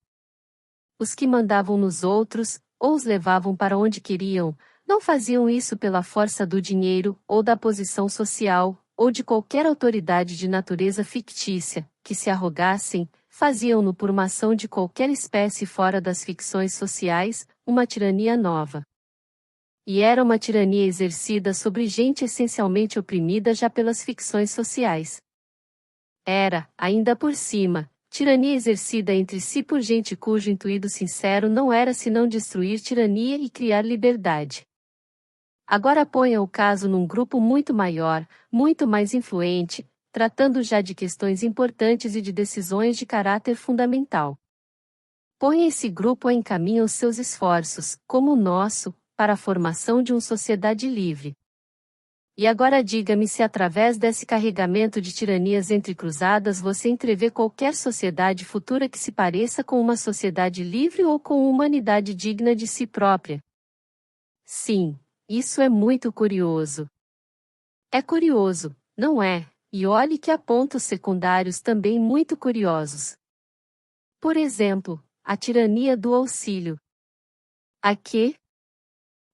Os que mandavam nos outros, ou os levavam para onde queriam, não faziam isso pela força do dinheiro, ou da posição social, ou de qualquer autoridade de natureza fictícia, que se arrogassem, faziam-no por uma ação de qualquer espécie fora das ficções sociais, uma tirania nova. E era uma tirania exercida sobre gente essencialmente oprimida já pelas ficções sociais. Era, ainda por cima, tirania exercida entre si por gente cujo intuito sincero não era senão destruir tirania e criar liberdade. Agora ponha o caso num grupo muito maior, muito mais influente, tratando já de questões importantes e de decisões de caráter fundamental. Ponha esse grupo em caminho os seus esforços, como o nosso, para a formação de uma sociedade livre. E agora diga-me se através desse carregamento de tiranias entrecruzadas você entrevê qualquer sociedade futura que se pareça com uma sociedade livre ou com humanidade digna de si própria. Sim, isso é muito curioso. É curioso, não é? E olhe que há pontos secundários também muito curiosos. Por exemplo, a tirania do auxílio. A quê?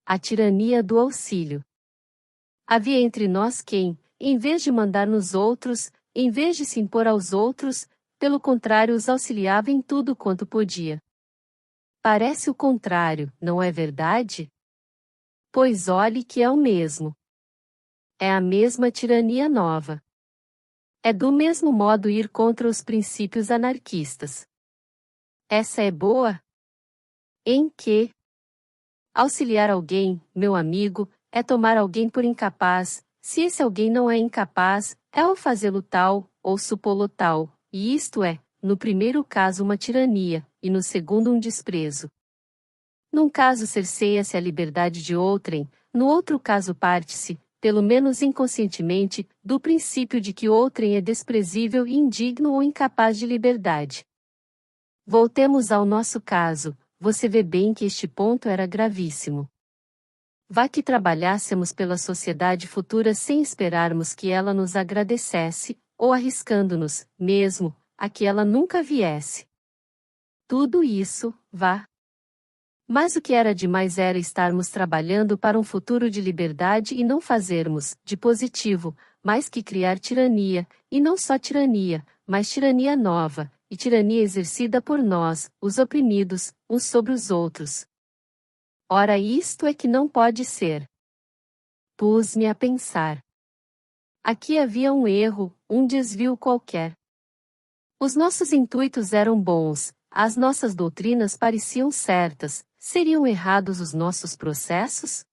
A tirania do auxílio. Havia entre nós quem, em vez de mandar nos outros, em vez de se impor aos outros, pelo contrário os auxiliava em tudo quanto podia. Parece o contrário, não é verdade? Pois olhe que é o mesmo. É a mesma tirania nova. É do mesmo modo ir contra os princípios anarquistas. Essa é boa? Em que? Auxiliar alguém, meu amigo, é tomar alguém por incapaz, se esse alguém não é incapaz, é o fazê-lo tal, ou supô-lo tal, e isto é, no primeiro caso uma tirania, e no segundo um desprezo. Num caso cerceia-se a liberdade de outrem, no outro caso parte-se, pelo menos inconscientemente, do princípio de que outrem é desprezível e indigno ou incapaz de liberdade. Voltemos ao nosso caso, você vê bem que este ponto era gravíssimo. Vá que trabalhássemos pela sociedade futura sem esperarmos que ela nos agradecesse, ou arriscando-nos, mesmo, a que ela nunca viesse. Tudo isso, vá. Mas o que era demais era estarmos trabalhando para um futuro de liberdade e não fazermos, de positivo, mais que criar tirania, e não só tirania, mas tirania nova, e tirania exercida por nós, os oprimidos, uns sobre os outros. Ora, isto é que não pode ser. Pus-me a pensar. Aqui havia um erro, um desvio qualquer. Os nossos intuitos eram bons, as nossas doutrinas pareciam certas, seriam errados os nossos processos?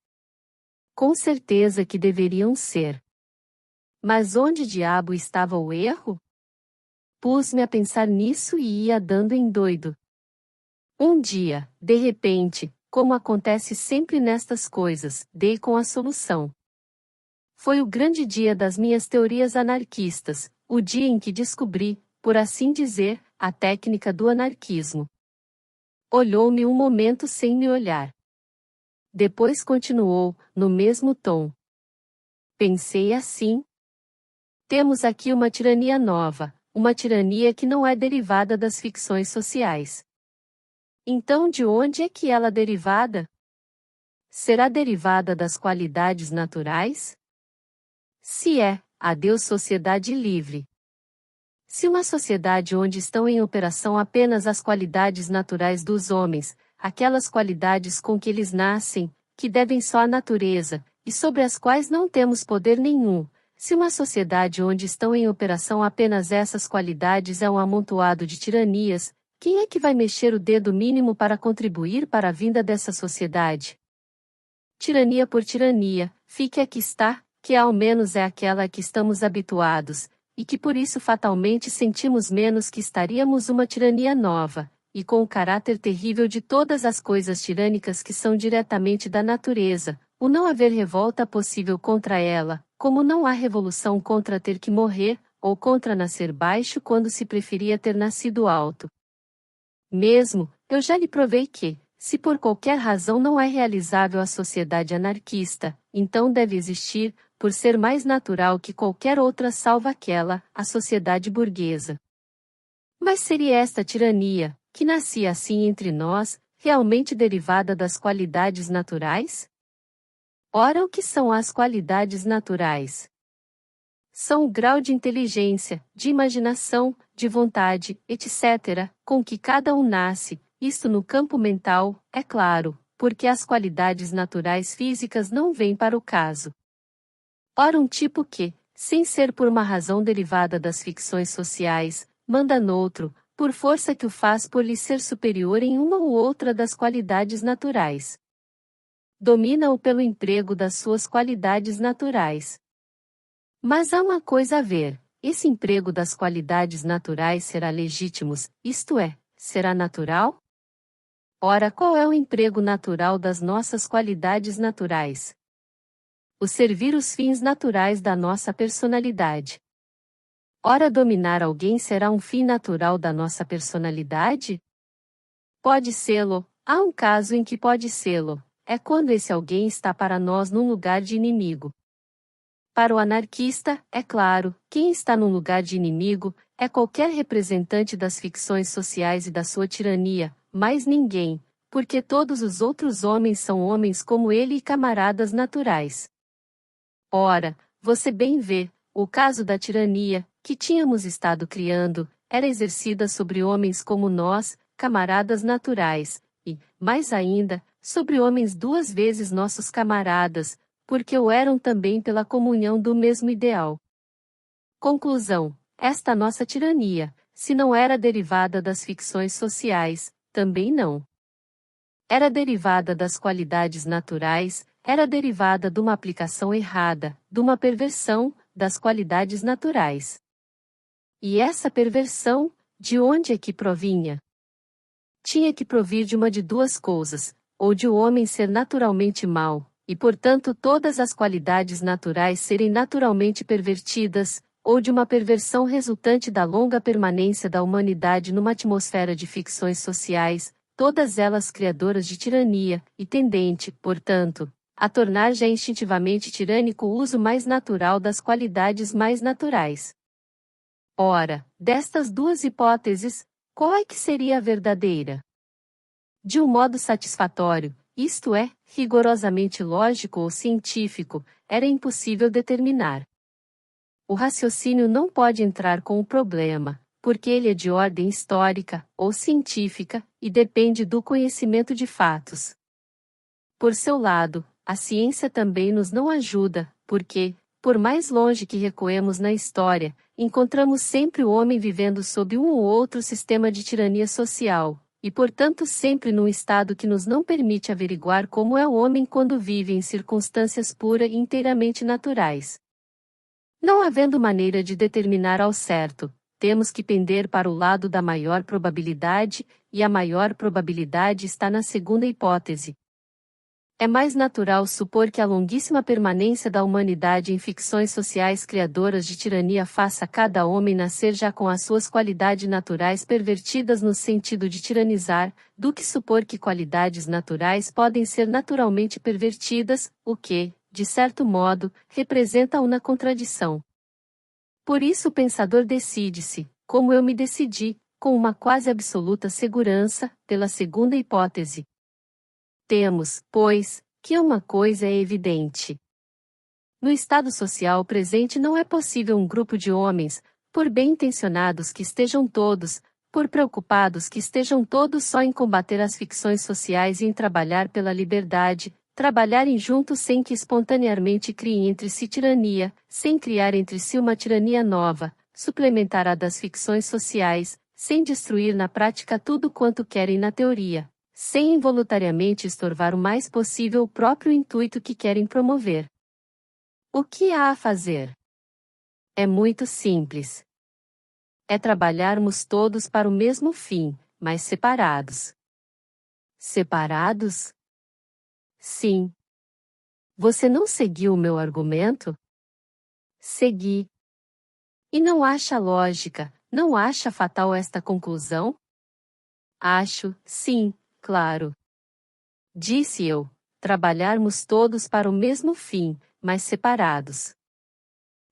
Com certeza que deveriam ser. Mas onde diabo estava o erro? Pus-me a pensar nisso e ia dando em doido. Um dia, de repente, como acontece sempre nestas coisas, dei com a solução. Foi o grande dia das minhas teorias anarquistas, o dia em que descobri, por assim dizer, a técnica do anarquismo. Olhou-me um momento sem me olhar. Depois continuou, no mesmo tom. Pensei assim. Temos aqui uma tirania nova, uma tirania que não é derivada das ficções sociais. Então de onde é que ela é derivada? Será derivada das qualidades naturais? Se é, adeus sociedade livre. Se uma sociedade onde estão em operação apenas as qualidades naturais dos homens, aquelas qualidades com que eles nascem, que devem só à natureza, e sobre as quais não temos poder nenhum, se uma sociedade onde estão em operação apenas essas qualidades é um amontoado de tiranias, quem é que vai mexer o dedo mínimo para contribuir para a vinda dessa sociedade? Tirania por tirania, fique a que está, que ao menos é aquela a que estamos habituados, e que por isso fatalmente sentimos menos que estaríamos uma tirania nova, e com o caráter terrível de todas as coisas tirânicas que são diretamente da natureza, o não haver revolta possível contra ela, como não há revolução contra ter que morrer, ou contra nascer baixo quando se preferia ter nascido alto. Mesmo, eu já lhe provei que, se por qualquer razão não é realizável a sociedade anarquista, então deve existir, por ser mais natural que qualquer outra salva aquela, a sociedade burguesa. Mas seria esta tirania, que nascia assim entre nós, realmente derivada das qualidades naturais? Ora, o que são as qualidades naturais? São o grau de inteligência, de imaginação, de vontade, etc., com que cada um nasce, isto no campo mental, é claro, porque as qualidades naturais físicas não vêm para o caso. Ora, um tipo que, sem ser por uma razão derivada das ficções sociais, manda noutro, por força que o faz por lhe ser superior em uma ou outra das qualidades naturais. Domina-o pelo emprego das suas qualidades naturais. Mas há uma coisa a ver, esse emprego das qualidades naturais será legítimo, isto é, será natural? Ora, qual é o emprego natural das nossas qualidades naturais? O servir os fins naturais da nossa personalidade. Ora, dominar alguém será um fim natural da nossa personalidade? Pode sê-lo, há um caso em que pode sê-lo, é quando esse alguém está para nós num lugar de inimigo. Para o anarquista, é claro, quem está num lugar de inimigo é qualquer representante das ficções sociais e da sua tirania, mais ninguém, porque todos os outros homens são homens como ele e camaradas naturais. Ora, você bem vê, o caso da tirania, que tínhamos estado criando, era exercida sobre homens como nós, camaradas naturais, e, mais ainda, sobre homens duas vezes nossos camaradas, porque o eram também pela comunhão do mesmo ideal. Conclusão: esta nossa tirania, se não era derivada das ficções sociais, também não. Era derivada das qualidades naturais, era derivada de uma aplicação errada, de uma perversão, das qualidades naturais. E essa perversão, de onde é que provinha? Tinha que provir de uma de duas coisas, ou de o homem ser naturalmente mau, e portanto todas as qualidades naturais serem naturalmente pervertidas, ou de uma perversão resultante da longa permanência da humanidade numa atmosfera de ficções sociais, todas elas criadoras de tirania, e tendente, portanto, a tornar já instintivamente tirânico o uso mais natural das qualidades mais naturais. Ora, destas duas hipóteses, qual é que seria a verdadeira? De um modo satisfatório, isto é, rigorosamente lógico ou científico, era impossível determinar. O raciocínio não pode entrar com o problema, porque ele é de ordem histórica, ou científica, e depende do conhecimento de fatos. Por seu lado, a ciência também nos não ajuda, porque, por mais longe que recuemos na história, encontramos sempre o homem vivendo sob um ou outro sistema de tirania social, e portanto sempre num estado que nos não permite averiguar como é o homem quando vive em circunstâncias pura e inteiramente naturais. Não havendo maneira de determinar ao certo, temos que pender para o lado da maior probabilidade, e a maior probabilidade está na segunda hipótese. É mais natural supor que a longuíssima permanência da humanidade em ficções sociais criadoras de tirania faça cada homem nascer já com as suas qualidades naturais pervertidas no sentido de tiranizar, do que supor que qualidades naturais podem ser naturalmente pervertidas, o que, de certo modo, representa uma contradição. Por isso o pensador decide-se, como eu me decidi, com uma quase absoluta segurança, pela segunda hipótese. Temos, pois, que uma coisa é evidente. No estado social presente não é possível um grupo de homens, por bem-intencionados que estejam todos, por preocupados que estejam todos só em combater as ficções sociais e em trabalhar pela liberdade, trabalharem juntos sem que espontaneamente criem entre si tirania, sem criar entre si uma tirania nova, suplementar a das ficções sociais, sem destruir na prática tudo quanto querem na teoria, sem involuntariamente estorvar o mais possível o próprio intuito que querem promover. O que há a fazer? É muito simples. É trabalharmos todos para o mesmo fim, mas separados. Separados? Sim. Você não seguiu o meu argumento? Segui. E não acha lógica, não acha fatal esta conclusão? Acho, sim, claro. Disse eu, trabalharmos todos para o mesmo fim, mas separados.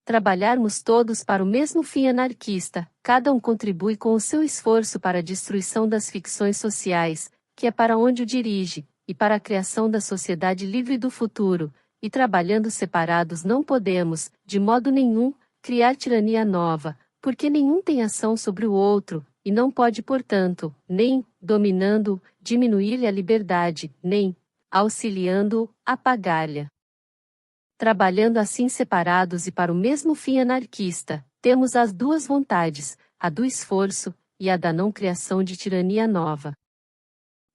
Trabalharmos todos para o mesmo fim anarquista, cada um contribui com o seu esforço para a destruição das ficções sociais, que é para onde o dirige, e para a criação da sociedade livre do futuro, e trabalhando separados não podemos, de modo nenhum, criar tirania nova, porque nenhum tem ação sobre o outro, e não pode, portanto, nem, dominando-o, diminuir-lhe a liberdade, nem, auxiliando-o, apagar-lhe. Trabalhando assim separados e para o mesmo fim anarquista, temos as duas vontades, a do esforço, e a da não criação de tirania nova.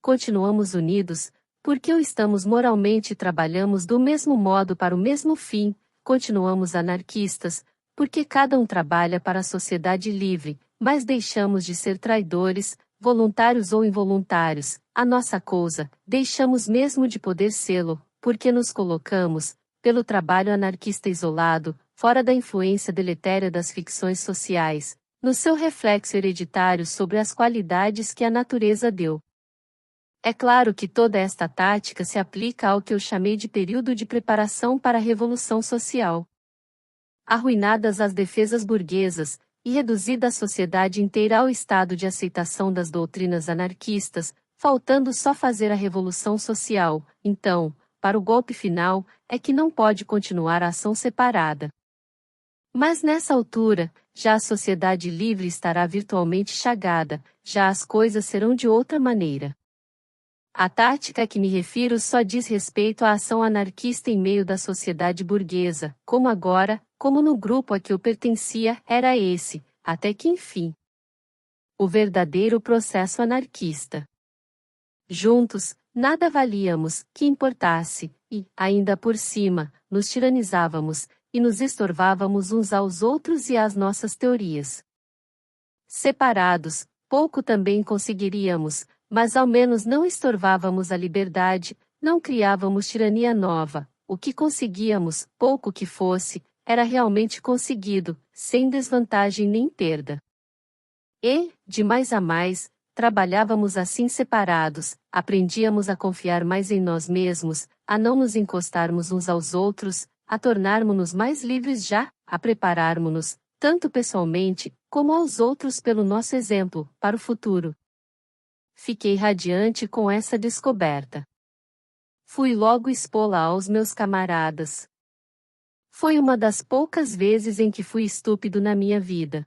Continuamos unidos, porque o estamos moralmente e trabalhamos do mesmo modo para o mesmo fim, continuamos anarquistas, porque cada um trabalha para a sociedade livre, mas deixamos de ser traidores, voluntários ou involuntários, a nossa coisa, deixamos mesmo de poder sê-lo, porque nos colocamos, pelo trabalho anarquista isolado, fora da influência deletéria das ficções sociais, no seu reflexo hereditário sobre as qualidades que a natureza deu. É claro que toda esta tática se aplica ao que eu chamei de período de preparação para a Revolução Social. Arruinadas as defesas burguesas, e reduzida a sociedade inteira ao estado de aceitação das doutrinas anarquistas, faltando só fazer a Revolução Social, então, para o golpe final, é que não pode continuar a ação separada. Mas nessa altura, já a sociedade livre estará virtualmente chagada, já as coisas serão de outra maneira. A tática a que me refiro só diz respeito à ação anarquista em meio da sociedade burguesa, como agora, como no grupo a que eu pertencia, era esse, até que enfim. O verdadeiro processo anarquista. Juntos, nada valíamos, que importasse, e, ainda por cima, nos tiranizávamos, e nos estorvávamos uns aos outros e às nossas teorias. Separados, pouco também conseguiríamos, mas ao menos não estorvávamos a liberdade, não criávamos tirania nova, o que conseguíamos, pouco que fosse, era realmente conseguido, sem desvantagem nem perda. E, de mais a mais, trabalhávamos assim separados, aprendíamos a confiar mais em nós mesmos, a não nos encostarmos uns aos outros, a tornarmos-nos mais livres já, a prepararmos-nos, tanto pessoalmente, como aos outros pelo nosso exemplo, para o futuro. Fiquei radiante com essa descoberta. Fui logo expô-la aos meus camaradas. Foi uma das poucas vezes em que fui estúpido na minha vida.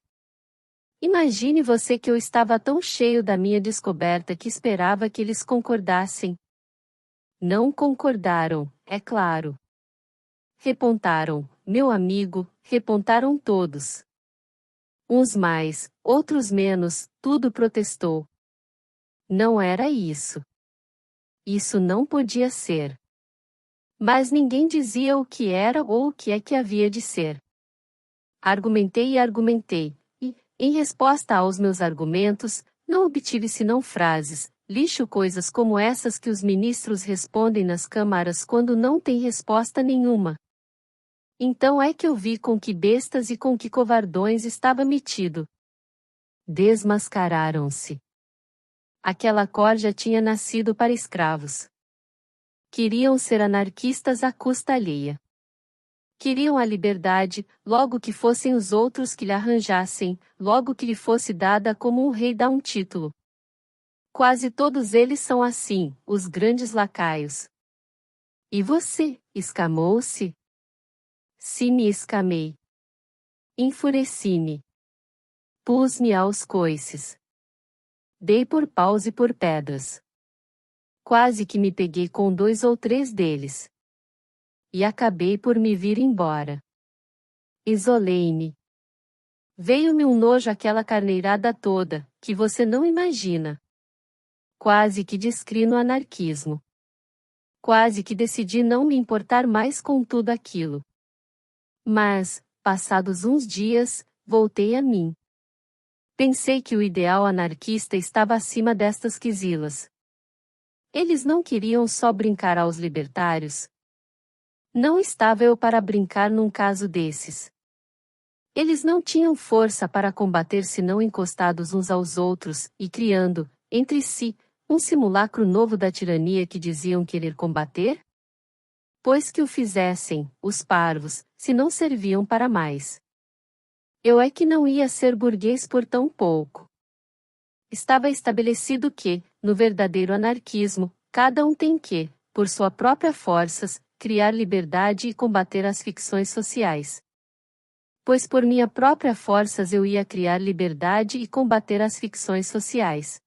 Imagine você que eu estava tão cheio da minha descoberta que esperava que eles concordassem. Não concordaram, é claro. Repontaram, meu amigo, repontaram todos. Uns mais, outros menos, tudo protestou. Não era isso. Isso não podia ser. Mas ninguém dizia o que era ou o que é que havia de ser. Argumentei e argumentei, e, em resposta aos meus argumentos, não obtive senão frases, lixo coisas como essas que os ministros respondem nas câmaras quando não têm resposta nenhuma. Então é que eu vi com que bestas e com que covardões estava metido. Desmascararam-se. Aquela corja tinha nascido para escravos. Queriam ser anarquistas à custa alheia. Queriam a liberdade, logo que fossem os outros que lhe arranjassem, logo que lhe fosse dada como um rei dá um título. Quase todos eles são assim, os grandes lacaios. E você, escamou-se? Se me escamei. Enfureci-me. Pus-me aos coices. Dei por paus e por pedras. Quase que me peguei com 2 ou 3 deles. E acabei por me vir embora. Isolei-me. Veio-me um nojo aquela carneirada toda, que você não imagina. Quase que descri no anarquismo. Quase que decidi não me importar mais com tudo aquilo. Mas, passados uns dias, voltei a mim. Pensei que o ideal anarquista estava acima destas quizilas. Eles não queriam só brincar aos libertários. Não estava eu para brincar num caso desses. Eles não tinham força para combater senão encostados uns aos outros, e criando, entre si, um simulacro novo da tirania que diziam querer combater? Pois que o fizessem, os parvos, se não serviam para mais. Eu é que não ia ser burguês por tão pouco. Estava estabelecido que, no verdadeiro anarquismo, cada um tem que, por sua própria forças, criar liberdade e combater as ficções sociais. Pois por minha própria forças eu ia criar liberdade e combater as ficções sociais.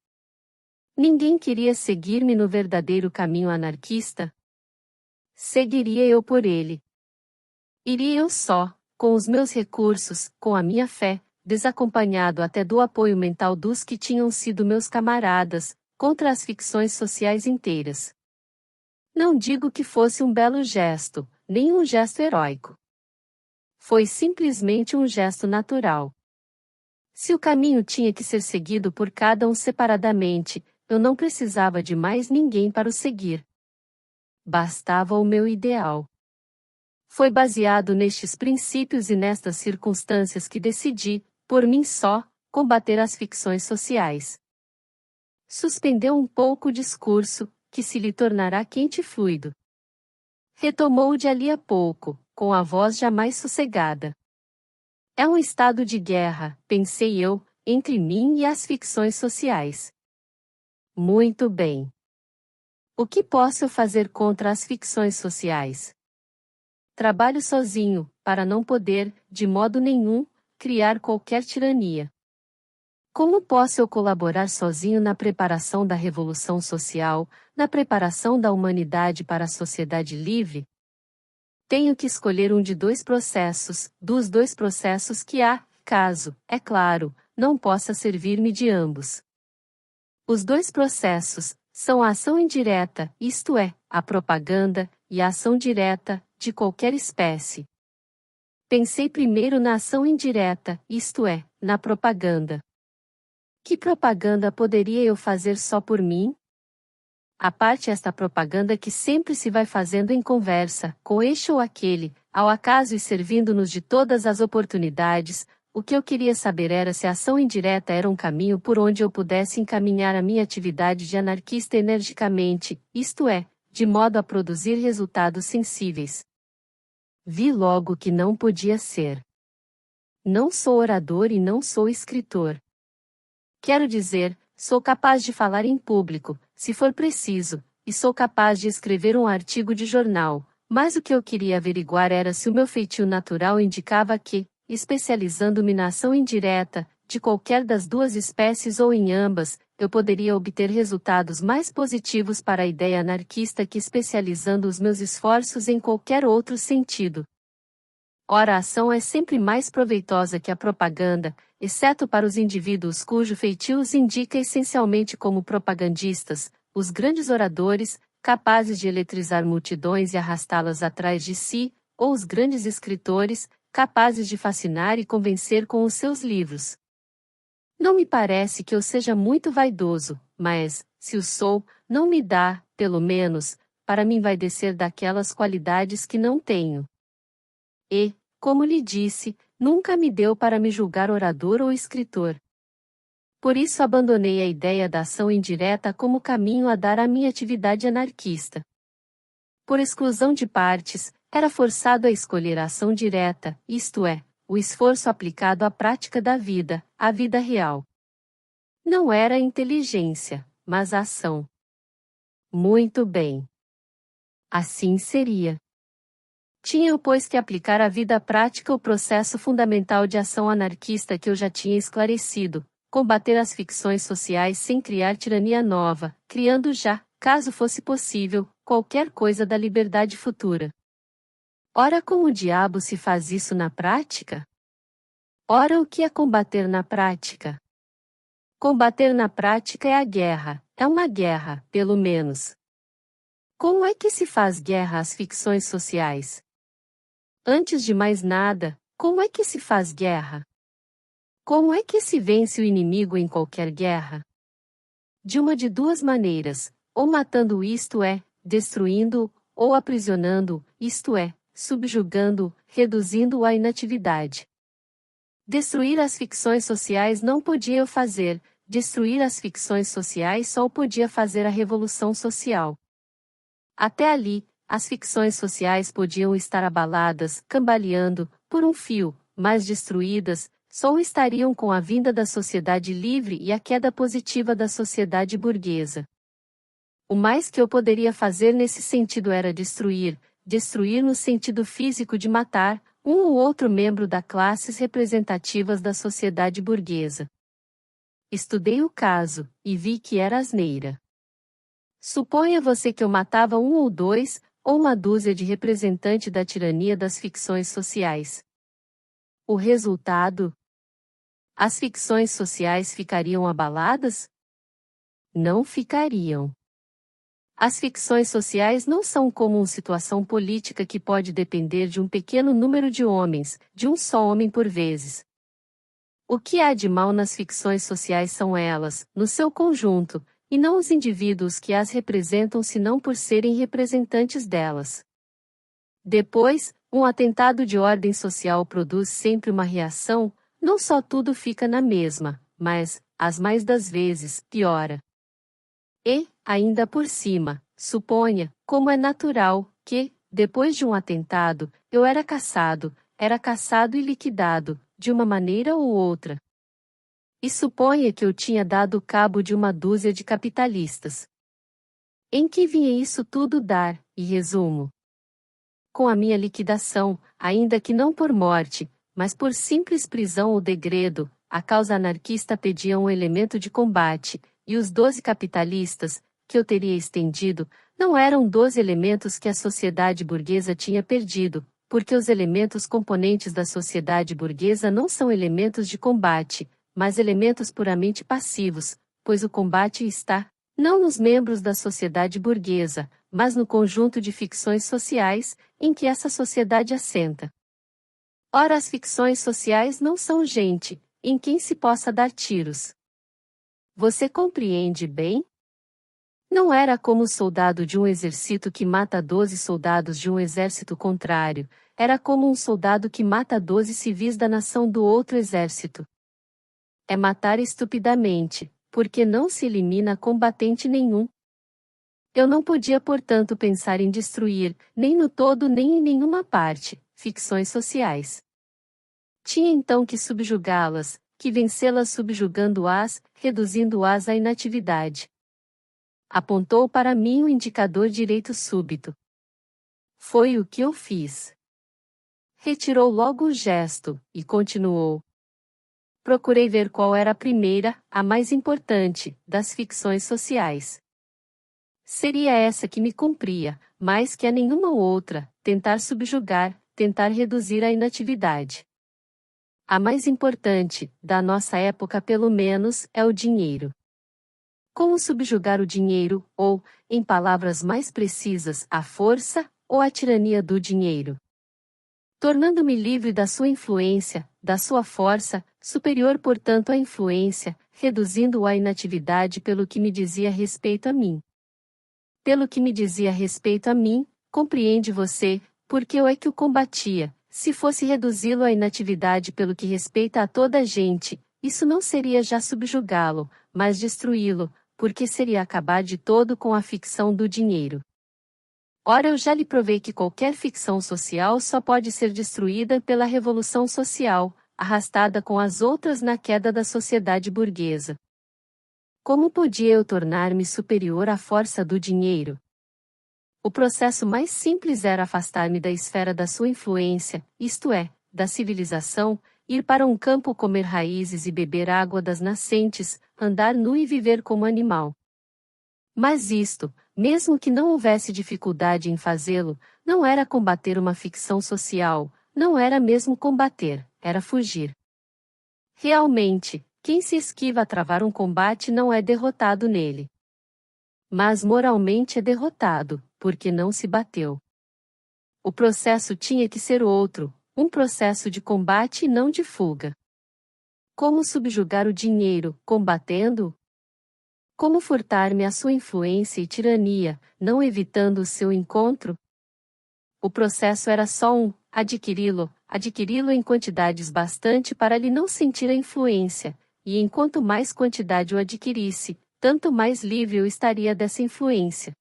Ninguém queria seguir-me no verdadeiro caminho anarquista? Seguiria eu por ele. Iria eu só, com os meus recursos, com a minha fé, desacompanhado até do apoio mental dos que tinham sido meus camaradas, contra as ficções sociais inteiras. Não digo que fosse um belo gesto, nem um gesto heróico. Foi simplesmente um gesto natural. Se o caminho tinha que ser seguido por cada um separadamente, eu não precisava de mais ninguém para o seguir. Bastava o meu ideal. Foi baseado nestes princípios e nestas circunstâncias que decidi, por mim só, combater as ficções sociais. Suspendeu um pouco o discurso, que se lhe tornará quente e fluido. Retomou de ali a pouco, com a voz jamais sossegada. É um estado de guerra, pensei eu, entre mim e as ficções sociais. Muito bem. O que posso fazer contra as ficções sociais? Trabalho sozinho, para não poder, de modo nenhum, criar qualquer tirania. Como posso eu colaborar sozinho na preparação da revolução social, na preparação da humanidade para a sociedade livre? Tenho que escolher um de dois processos, dos dois processos que há, caso, é claro, não possa servir-me de ambos. Os dois processos são a ação indireta, isto é, a propaganda, e a ação direta, de qualquer espécie. Pensei primeiro na ação indireta, isto é, na propaganda. Que propaganda poderia eu fazer só por mim? A parte esta propaganda que sempre se vai fazendo em conversa, com este ou aquele, ao acaso e servindo-nos de todas as oportunidades, o que eu queria saber era se a ação indireta era um caminho por onde eu pudesse encaminhar a minha atividade de anarquista energicamente, isto é, de modo a produzir resultados sensíveis. Vi logo que não podia ser. Não sou orador e não sou escritor. Quero dizer, sou capaz de falar em público, se for preciso, e sou capaz de escrever um artigo de jornal, mas o que eu queria averiguar era se o meu feitio natural indicava que, especializando-me na ação indireta, de qualquer das duas espécies ou em ambas, eu poderia obter resultados mais positivos para a ideia anarquista que especializando os meus esforços em qualquer outro sentido. Ora, a ação é sempre mais proveitosa que a propaganda, exceto para os indivíduos cujo feitio os indica essencialmente como propagandistas, os grandes oradores, capazes de eletrizar multidões e arrastá-las atrás de si, ou os grandes escritores, capazes de fascinar e convencer com os seus livros. Não me parece que eu seja muito vaidoso, mas, se o sou, não me dá, pelo menos, para me envaidecer daquelas qualidades que não tenho. E, como lhe disse, nunca me deu para me julgar orador ou escritor. Por isso abandonei a ideia da ação indireta como caminho a dar à minha atividade anarquista. Por exclusão de partes, era forçado a escolher a ação direta, isto é, o esforço aplicado à prática da vida, à vida real. Não era a inteligência, mas a ação. Muito bem. Assim seria. Tinha, pois, que aplicar à vida prática o processo fundamental de ação anarquista que eu já tinha esclarecido, combater as ficções sociais sem criar tirania nova, criando já, caso fosse possível, qualquer coisa da liberdade futura. Ora, como o diabo se faz isso na prática? Ora, o que é combater na prática? Combater na prática é a guerra, é uma guerra, pelo menos. Como é que se faz guerra às ficções sociais? Antes de mais nada, como é que se faz guerra? Como é que se vence o inimigo em qualquer guerra? De uma de duas maneiras, ou matando, isto é, destruindo-o, ou aprisionando-o, isto é, subjugando-o, reduzindo-o à inatividade. Destruir as ficções sociais não podia eu fazer, destruir as ficções sociais só o podia fazer a revolução social. Até ali, as ficções sociais podiam estar abaladas, cambaleando, por um fio, mas destruídas, só estariam com a vinda da sociedade livre e a queda positiva da sociedade burguesa. O mais que eu poderia fazer nesse sentido era destruir no sentido físico de matar, um ou outro membro das classes representativas da sociedade burguesa. Estudei o caso, e vi que era asneira. Suponha você que eu matava um ou dois, ou uma dúzia de representantes da tirania das ficções sociais. O resultado? As ficções sociais ficariam abaladas? Não ficariam. As ficções sociais não são como uma situação política que pode depender de um pequeno número de homens, de um só homem por vezes. O que há de mal nas ficções sociais são elas, no seu conjunto, e não os indivíduos que as representam senão por serem representantes delas. Depois, Um atentado de ordem social produz sempre uma reação, não só tudo fica na mesma, mas, as mais das vezes, piora. E, ainda por cima, suponha, como é natural, que, depois de um atentado, eu era caçado e liquidado, de uma maneira ou outra. E suponha que eu tinha dado cabo de uma dúzia de capitalistas. Em que vinha isso tudo dar, e resumo? Com a minha liquidação, ainda que não por morte, mas por simples prisão ou degredo, a causa anarquista pedia um elemento de combate, e os 12 capitalistas, que eu teria estendido, não eram 12 elementos que a sociedade burguesa tinha perdido, porque os elementos componentes da sociedade burguesa não são elementos de combate, mas elementos puramente passivos, pois o combate está, não nos membros da sociedade burguesa, mas no conjunto de ficções sociais, em que essa sociedade assenta. Ora, as ficções sociais não são gente, em quem se possa dar tiros. Você compreende bem? Não era como o soldado de um exército que mata 12 soldados de um exército contrário, era como um soldado que mata 12 civis da nação do outro exército. É matar estupidamente, porque não se elimina combatente nenhum. Eu não podia, portanto, pensar em destruir, nem no todo nem em nenhuma parte, ficções sociais. Tinha então que subjugá-las, que vencê-las subjugando-as, reduzindo-as à inatividade. Apontou para mim o indicador direito súbito. Foi o que eu fiz. Retirou logo o gesto, e continuou. Procurei ver qual era a primeira, a mais importante, das ficções sociais. Seria essa que me cumpria, mais que a nenhuma outra, tentar subjugar, tentar reduzir a inatividade. A mais importante, da nossa época pelo menos, é o dinheiro. Como subjugar o dinheiro, ou, em palavras mais precisas, a força, ou a tirania do dinheiro? Tornando-me livre da sua influência, da sua força, superior portanto à influência, reduzindo-o à inatividade pelo que me dizia respeito a mim. Pelo que me dizia respeito a mim, compreende você, porque eu é que o combatia. Se fosse reduzi-lo à inatividade pelo que respeita a toda a gente, isso não seria já subjugá-lo, mas destruí-lo, porque seria acabar de todo com a ficção do dinheiro. Ora, eu já lhe provei que qualquer ficção social só pode ser destruída pela revolução social, arrastada com as outras na queda da sociedade burguesa. Como podia eu tornar-me superior à força do dinheiro? O processo mais simples era afastar-me da esfera da sua influência, isto é, da civilização, ir para um campo comer raízes e beber água das nascentes, andar nu e viver como animal. Mas isto, mesmo que não houvesse dificuldade em fazê-lo, não era combater uma ficção social, não era mesmo combater, era fugir. Realmente, quem se esquiva a travar um combate não é derrotado nele. Mas moralmente é derrotado, porque não se bateu. O processo tinha que ser outro, um processo de combate e não de fuga. Como subjugar o dinheiro, combatendo-o? Como furtar-me a sua influência e tirania, não evitando o seu encontro? O processo era só um, adquiri-lo em quantidades bastante para lhe não sentir a influência, e enquanto mais quantidade o adquirisse, tanto mais livre eu estaria dessa influência.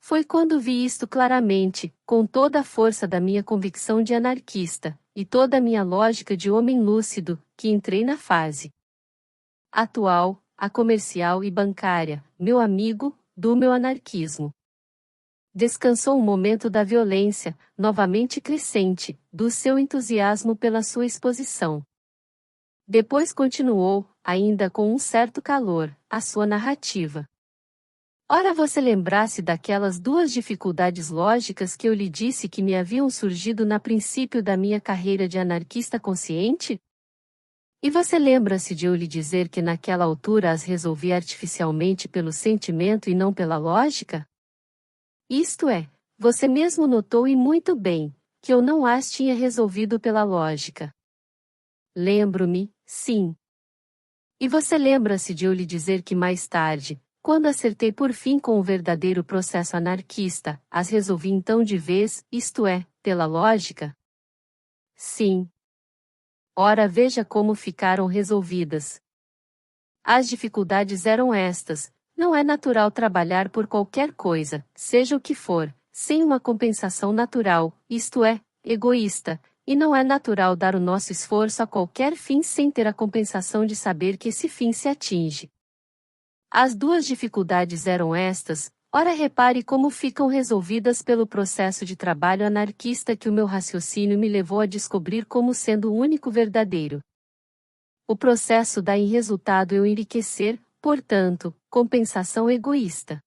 Foi quando vi isto claramente, com toda a força da minha convicção de anarquista, e toda a minha lógica de homem lúcido, que entrei na fase atual, a comercial e bancária, meu amigo, do meu anarquismo. Descansou um momento da violência, novamente crescente, do seu entusiasmo pela sua exposição. Depois continuou, ainda com um certo calor, a sua narrativa. Ora, você lembrasse daquelas duas dificuldades lógicas que eu lhe disse que me haviam surgido na princípio da minha carreira de anarquista consciente? E você lembra-se de eu lhe dizer que naquela altura as resolvi artificialmente pelo sentimento e não pela lógica? Isto é, você mesmo notou e muito bem, que eu não as tinha resolvido pela lógica. Lembro-me, sim. E você lembra-se de eu lhe dizer que mais tarde, quando acertei por fim com o verdadeiro processo anarquista, as resolvi então de vez, isto é, pela lógica? Sim. Ora, veja como ficaram resolvidas. As dificuldades eram estas: não é natural trabalhar por qualquer coisa, seja o que for, sem uma compensação natural, isto é, egoísta, e não é natural dar o nosso esforço a qualquer fim sem ter a compensação de saber que esse fim se atinge. As duas dificuldades eram estas. Ora, repare como ficam resolvidas pelo processo de trabalho anarquista que o meu raciocínio me levou a descobrir como sendo o único verdadeiro. O processo dá em resultado eu enriquecer, portanto, compensação egoísta.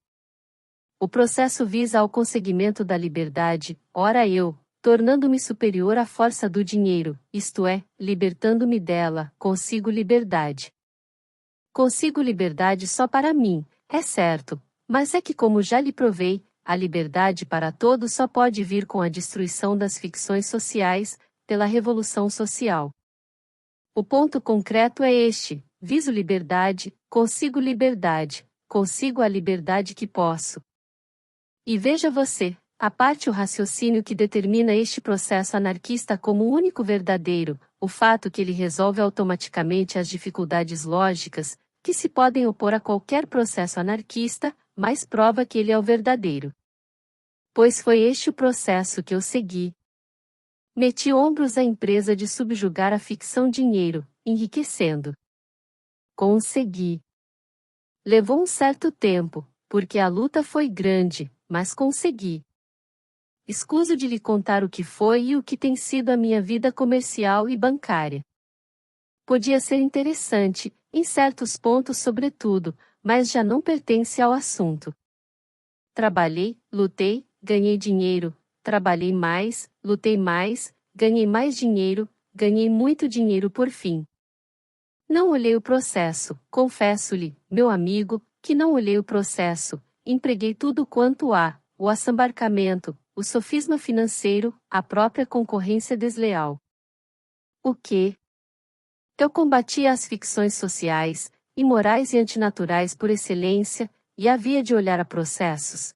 O processo visa ao conseguimento da liberdade, ora eu, tornando-me superior à força do dinheiro, isto é, libertando-me dela, consigo liberdade. Consigo liberdade só para mim, é certo, mas é que, como já lhe provei, a liberdade para todos só pode vir com a destruição das ficções sociais, pela revolução social. O ponto concreto é este: viso liberdade, consigo a liberdade que posso. E veja você, a parte o raciocínio que determina este processo anarquista como o único verdadeiro, o fato que ele resolve automaticamente as dificuldades lógicas, que se podem opor a qualquer processo anarquista, mas prova que ele é o verdadeiro. Pois foi este o processo que eu segui. Meti ombros à empresa de subjugar a ficção dinheiro, enriquecendo. Consegui. Levou um certo tempo, porque a luta foi grande, mas consegui. Escuso de lhe contar o que foi e o que tem sido a minha vida comercial e bancária. Podia ser interessante, em certos pontos sobretudo, mas já não pertence ao assunto. Trabalhei, lutei, ganhei dinheiro, trabalhei mais, lutei mais, ganhei mais dinheiro, ganhei muito dinheiro por fim. Não olhei o processo, confesso-lhe, meu amigo, que não olhei o processo, empreguei tudo quanto há, o assambarcamento, o sofisma financeiro, a própria concorrência desleal. O quê? Eu combatia as ficções sociais, imorais e antinaturais por excelência, e havia de olhar a processos.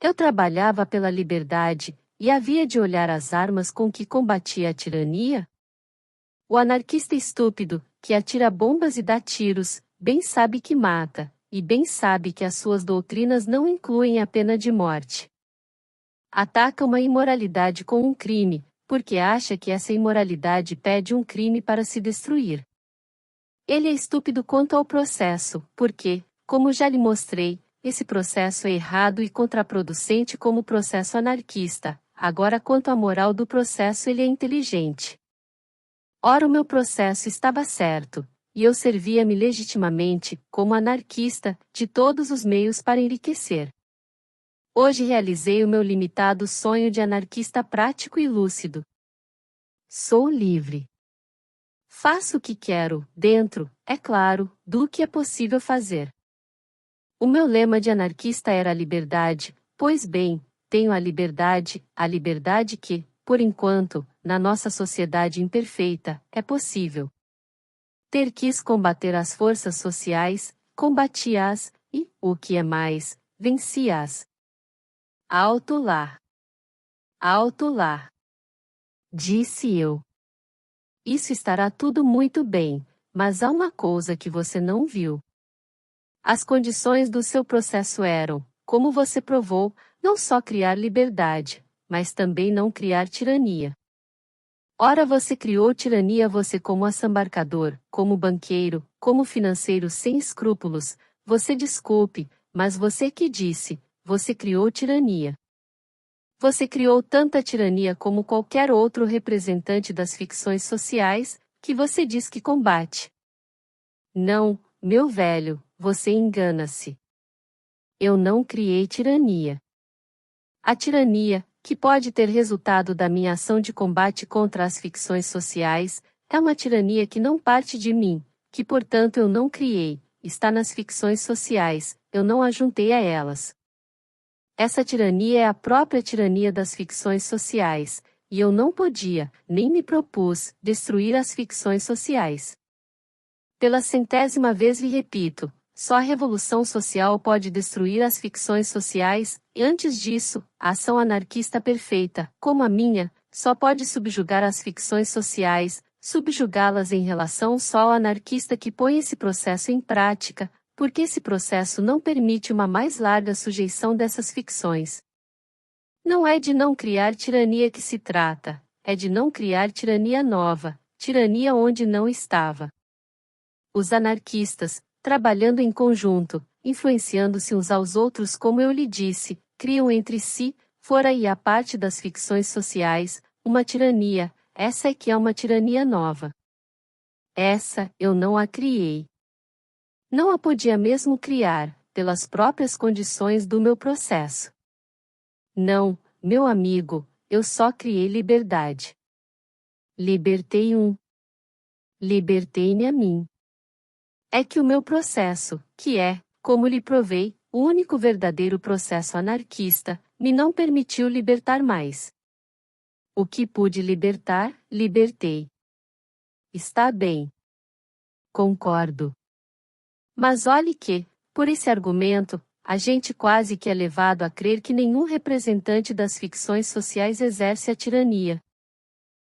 Eu trabalhava pela liberdade, e havia de olhar as armas com que combatia a tirania? O anarquista estúpido, que atira bombas e dá tiros, bem sabe que mata, e bem sabe que as suas doutrinas não incluem a pena de morte. Ataca uma imoralidade com um crime, porque acha que essa imoralidade pede um crime para se destruir. Ele é estúpido quanto ao processo, porque, como já lhe mostrei, esse processo é errado e contraproducente como o processo anarquista. Agora, quanto à moral do processo, ele é inteligente. Ora, o meu processo estava certo, e eu servia-me legitimamente, como anarquista, de todos os meios para enriquecer. Hoje realizei o meu limitado sonho de anarquista prático e lúcido. Sou livre. Faço o que quero, dentro, é claro, do que é possível fazer. O meu lema de anarquista era a liberdade, pois bem, tenho a liberdade que, por enquanto, na nossa sociedade imperfeita, é possível. Ter quis combater as forças sociais, combati-as, e, o que é mais, venci-as. Alto lá! Alto lá! Disse eu. Isso estará tudo muito bem, mas há uma coisa que você não viu. As condições do seu processo eram, como você provou, não só criar liberdade, mas também não criar tirania. Ora, você criou tirania, você como assambarcador, como banqueiro, como financeiro sem escrúpulos, você desculpe, mas você que disse, você criou tirania. Você criou tanta tirania como qualquer outro representante das ficções sociais, que você diz que combate. Não, meu velho, você engana-se. Eu não criei tirania. A tirania, que pode ter resultado da minha ação de combate contra as ficções sociais, é uma tirania que não parte de mim, que portanto eu não criei, está nas ficções sociais, eu não a juntei a elas. Essa tirania é a própria tirania das ficções sociais, e eu não podia, nem me propus, destruir as ficções sociais. Pela 100ª vez lhe repito, só a revolução social pode destruir as ficções sociais, e antes disso, a ação anarquista perfeita, como a minha, só pode subjugar as ficções sociais, subjugá-las em relação só ao anarquista que põe esse processo em prática, porque esse processo não permite uma mais larga sujeição dessas ficções. Não é de não criar tirania que se trata, é de não criar tirania nova, tirania onde não estava. Os anarquistas, trabalhando em conjunto, influenciando-se uns aos outros como eu lhe disse, criam entre si, fora e à parte das ficções sociais, uma tirania, essa é que é uma tirania nova. Essa, eu não a criei. Não a podia mesmo criar, pelas próprias condições do meu processo. Não, meu amigo, eu só criei liberdade. Libertei um. Libertei-me a mim. É que o meu processo, que é, como lhe provei, o único verdadeiro processo anarquista, me não permitiu libertar mais. O que pude libertar, libertei. Está bem. Concordo. Mas olhe que, por esse argumento, a gente quase que é levado a crer que nenhum representante das ficções sociais exerce a tirania.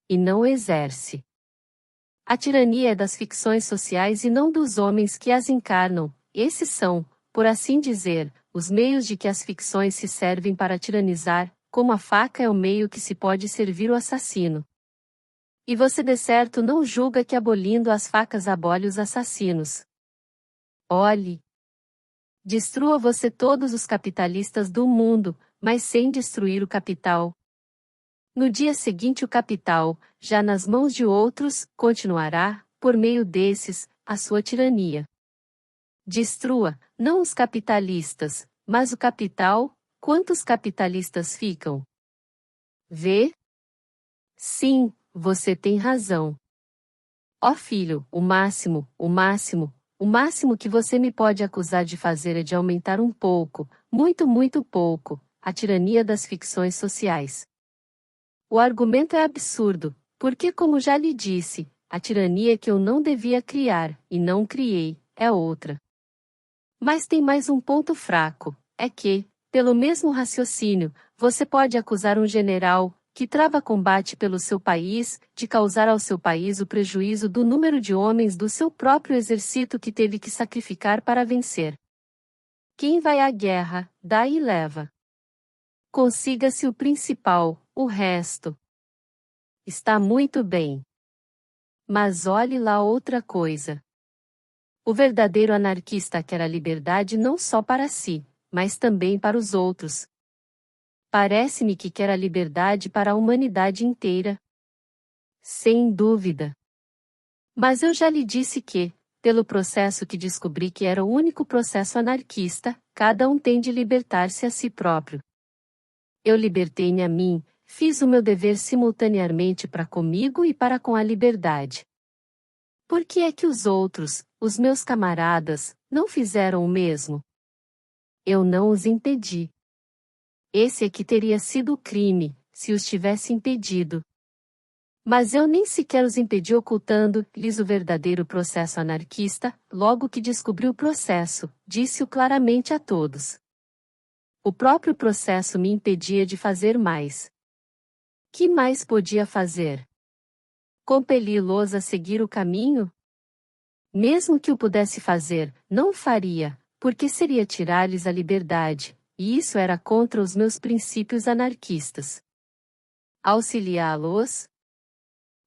E não exerce. A tirania é das ficções sociais e não dos homens que as encarnam, esses são, por assim dizer, os meios de que as ficções se servem para tiranizar, como a faca é o meio que se pode servir o assassino. E você de certo não julga que abolindo as facas abole os assassinos. Olhe. Destrua você todos os capitalistas do mundo, mas sem destruir o capital. No dia seguinte o capital, já nas mãos de outros, continuará, por meio desses, a sua tirania. Destrua, não os capitalistas, mas o capital, quantos capitalistas ficam? Vê? Sim, você tem razão. Ó filho, o máximo que você me pode acusar de fazer é de aumentar um pouco, muito pouco, a tirania das ficções sociais. O argumento é absurdo, porque como já lhe disse, a tirania que eu não devia criar, e não criei, é outra. Mas tem mais um ponto fraco, é que, pelo mesmo raciocínio, você pode acusar um general, que trava combate pelo seu país, de causar ao seu país o prejuízo do número de homens do seu próprio exército que teve que sacrificar para vencer. Quem vai à guerra, dá e leva. Consiga-se o principal, o resto. Está muito bem. Mas olhe lá outra coisa. O verdadeiro anarquista quer a liberdade não só para si, mas também para os outros. Parece-me que quer a liberdade para a humanidade inteira. Sem dúvida. Mas eu já lhe disse que, pelo processo que descobri que era o único processo anarquista, cada um tem de libertar-se a si próprio. Eu libertei-me a mim, fiz o meu dever simultaneamente para comigo e para com a liberdade. Por que é que os outros, os meus camaradas, não fizeram o mesmo? Eu não os impedi. Esse é que teria sido o crime, se os tivesse impedido. Mas eu nem sequer os impedi ocultando-lhes o verdadeiro processo anarquista, logo que descobri o processo, disse-o claramente a todos. O próprio processo me impedia de fazer mais. Que mais podia fazer? Compeli-los a seguir o caminho? Mesmo que o pudesse fazer, não o faria, porque seria tirar-lhes a liberdade, e isso era contra os meus princípios anarquistas. Auxiliá-los?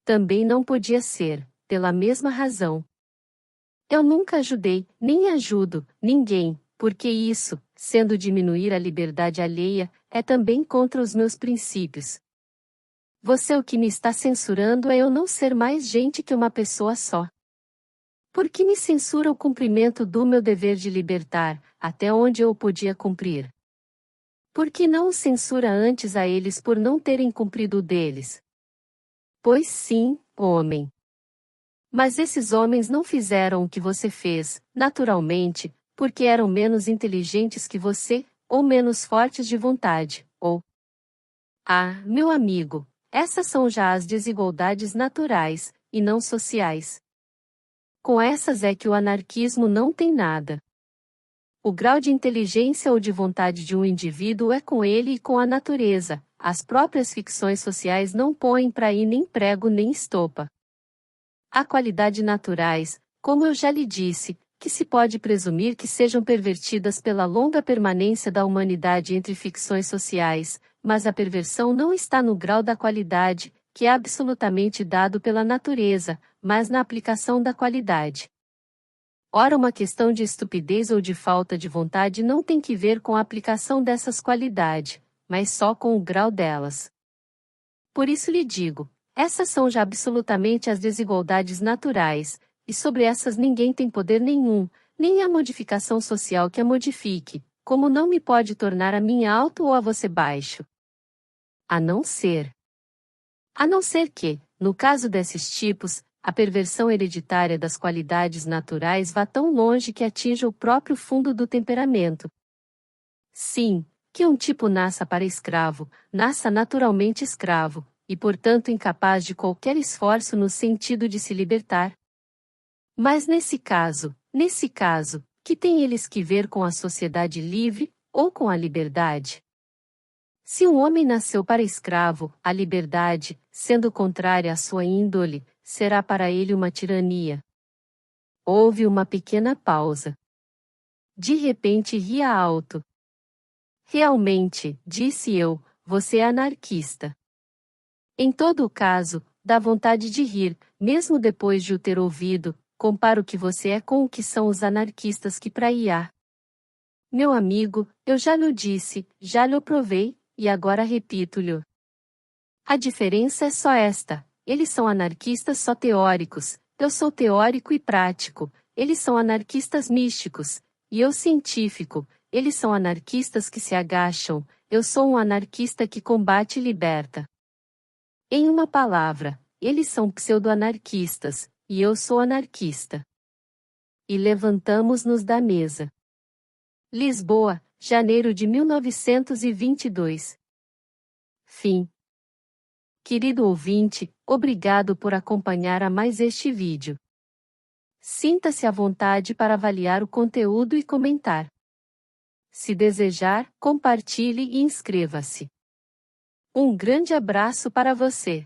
Também não podia ser, pela mesma razão. Eu nunca ajudei, nem ajudo, ninguém, porque isso, sendo diminuir a liberdade alheia, é também contra os meus princípios. Você o que me está censurando é eu não ser mais gente que uma pessoa só. Por que me censura o cumprimento do meu dever de libertar, até onde eu o podia cumprir? Por que não os censura antes a eles por não terem cumprido o deles? Pois sim, homem. Mas esses homens não fizeram o que você fez, naturalmente, porque eram menos inteligentes que você, ou menos fortes de vontade, ou... Ah, meu amigo, essas são já as desigualdades naturais, e não sociais. Com essas é que o anarquismo não tem nada. O grau de inteligência ou de vontade de um indivíduo é com ele e com a natureza. As próprias ficções sociais não põem para aí nem prego nem estopa. Há qualidades naturais, como eu já lhe disse, que se pode presumir que sejam pervertidas pela longa permanência da humanidade entre ficções sociais, mas a perversão não está no grau da qualidade, que é absolutamente dado pela natureza, mas na aplicação da qualidade. Ora, uma questão de estupidez ou de falta de vontade não tem que ver com a aplicação dessas qualidades, mas só com o grau delas. Por isso lhe digo, essas são já absolutamente as desigualdades naturais, e sobre essas ninguém tem poder nenhum, nem a modificação social que a modifique, como não me pode tornar a mim alto ou a você baixo. A não ser que, no caso desses tipos, a perversão hereditária das qualidades naturais vá tão longe que atinja o próprio fundo do temperamento. Sim, que um tipo nasça para escravo, nasça naturalmente escravo, e portanto incapaz de qualquer esforço no sentido de se libertar. Mas nesse caso, que têm eles que ver com a sociedade livre, ou com a liberdade? Se um homem nasceu para escravo, a liberdade, sendo contrária à sua índole, será para ele uma tirania. Houve uma pequena pausa. De repente ria alto. Realmente, disse eu, você é anarquista. Em todo o caso, dá vontade de rir, mesmo depois de o ter ouvido, compara o que você é com o que são os anarquistas que praia. Meu amigo, eu já lhe disse, já lhe provei, e agora repito-lhe. A diferença é só esta: eles são anarquistas só teóricos, eu sou teórico e prático, eles são anarquistas místicos, e eu científico, eles são anarquistas que se agacham, eu sou um anarquista que combate e liberta. Em uma palavra, eles são pseudo-anarquistas, e eu sou anarquista. E levantamos-nos da mesa. Lisboa, janeiro de 1922. Fim. Querido ouvinte, obrigado por acompanhar a mais este vídeo. Sinta-se à vontade para avaliar o conteúdo e comentar. Se desejar, compartilhe e inscreva-se. Um grande abraço para você.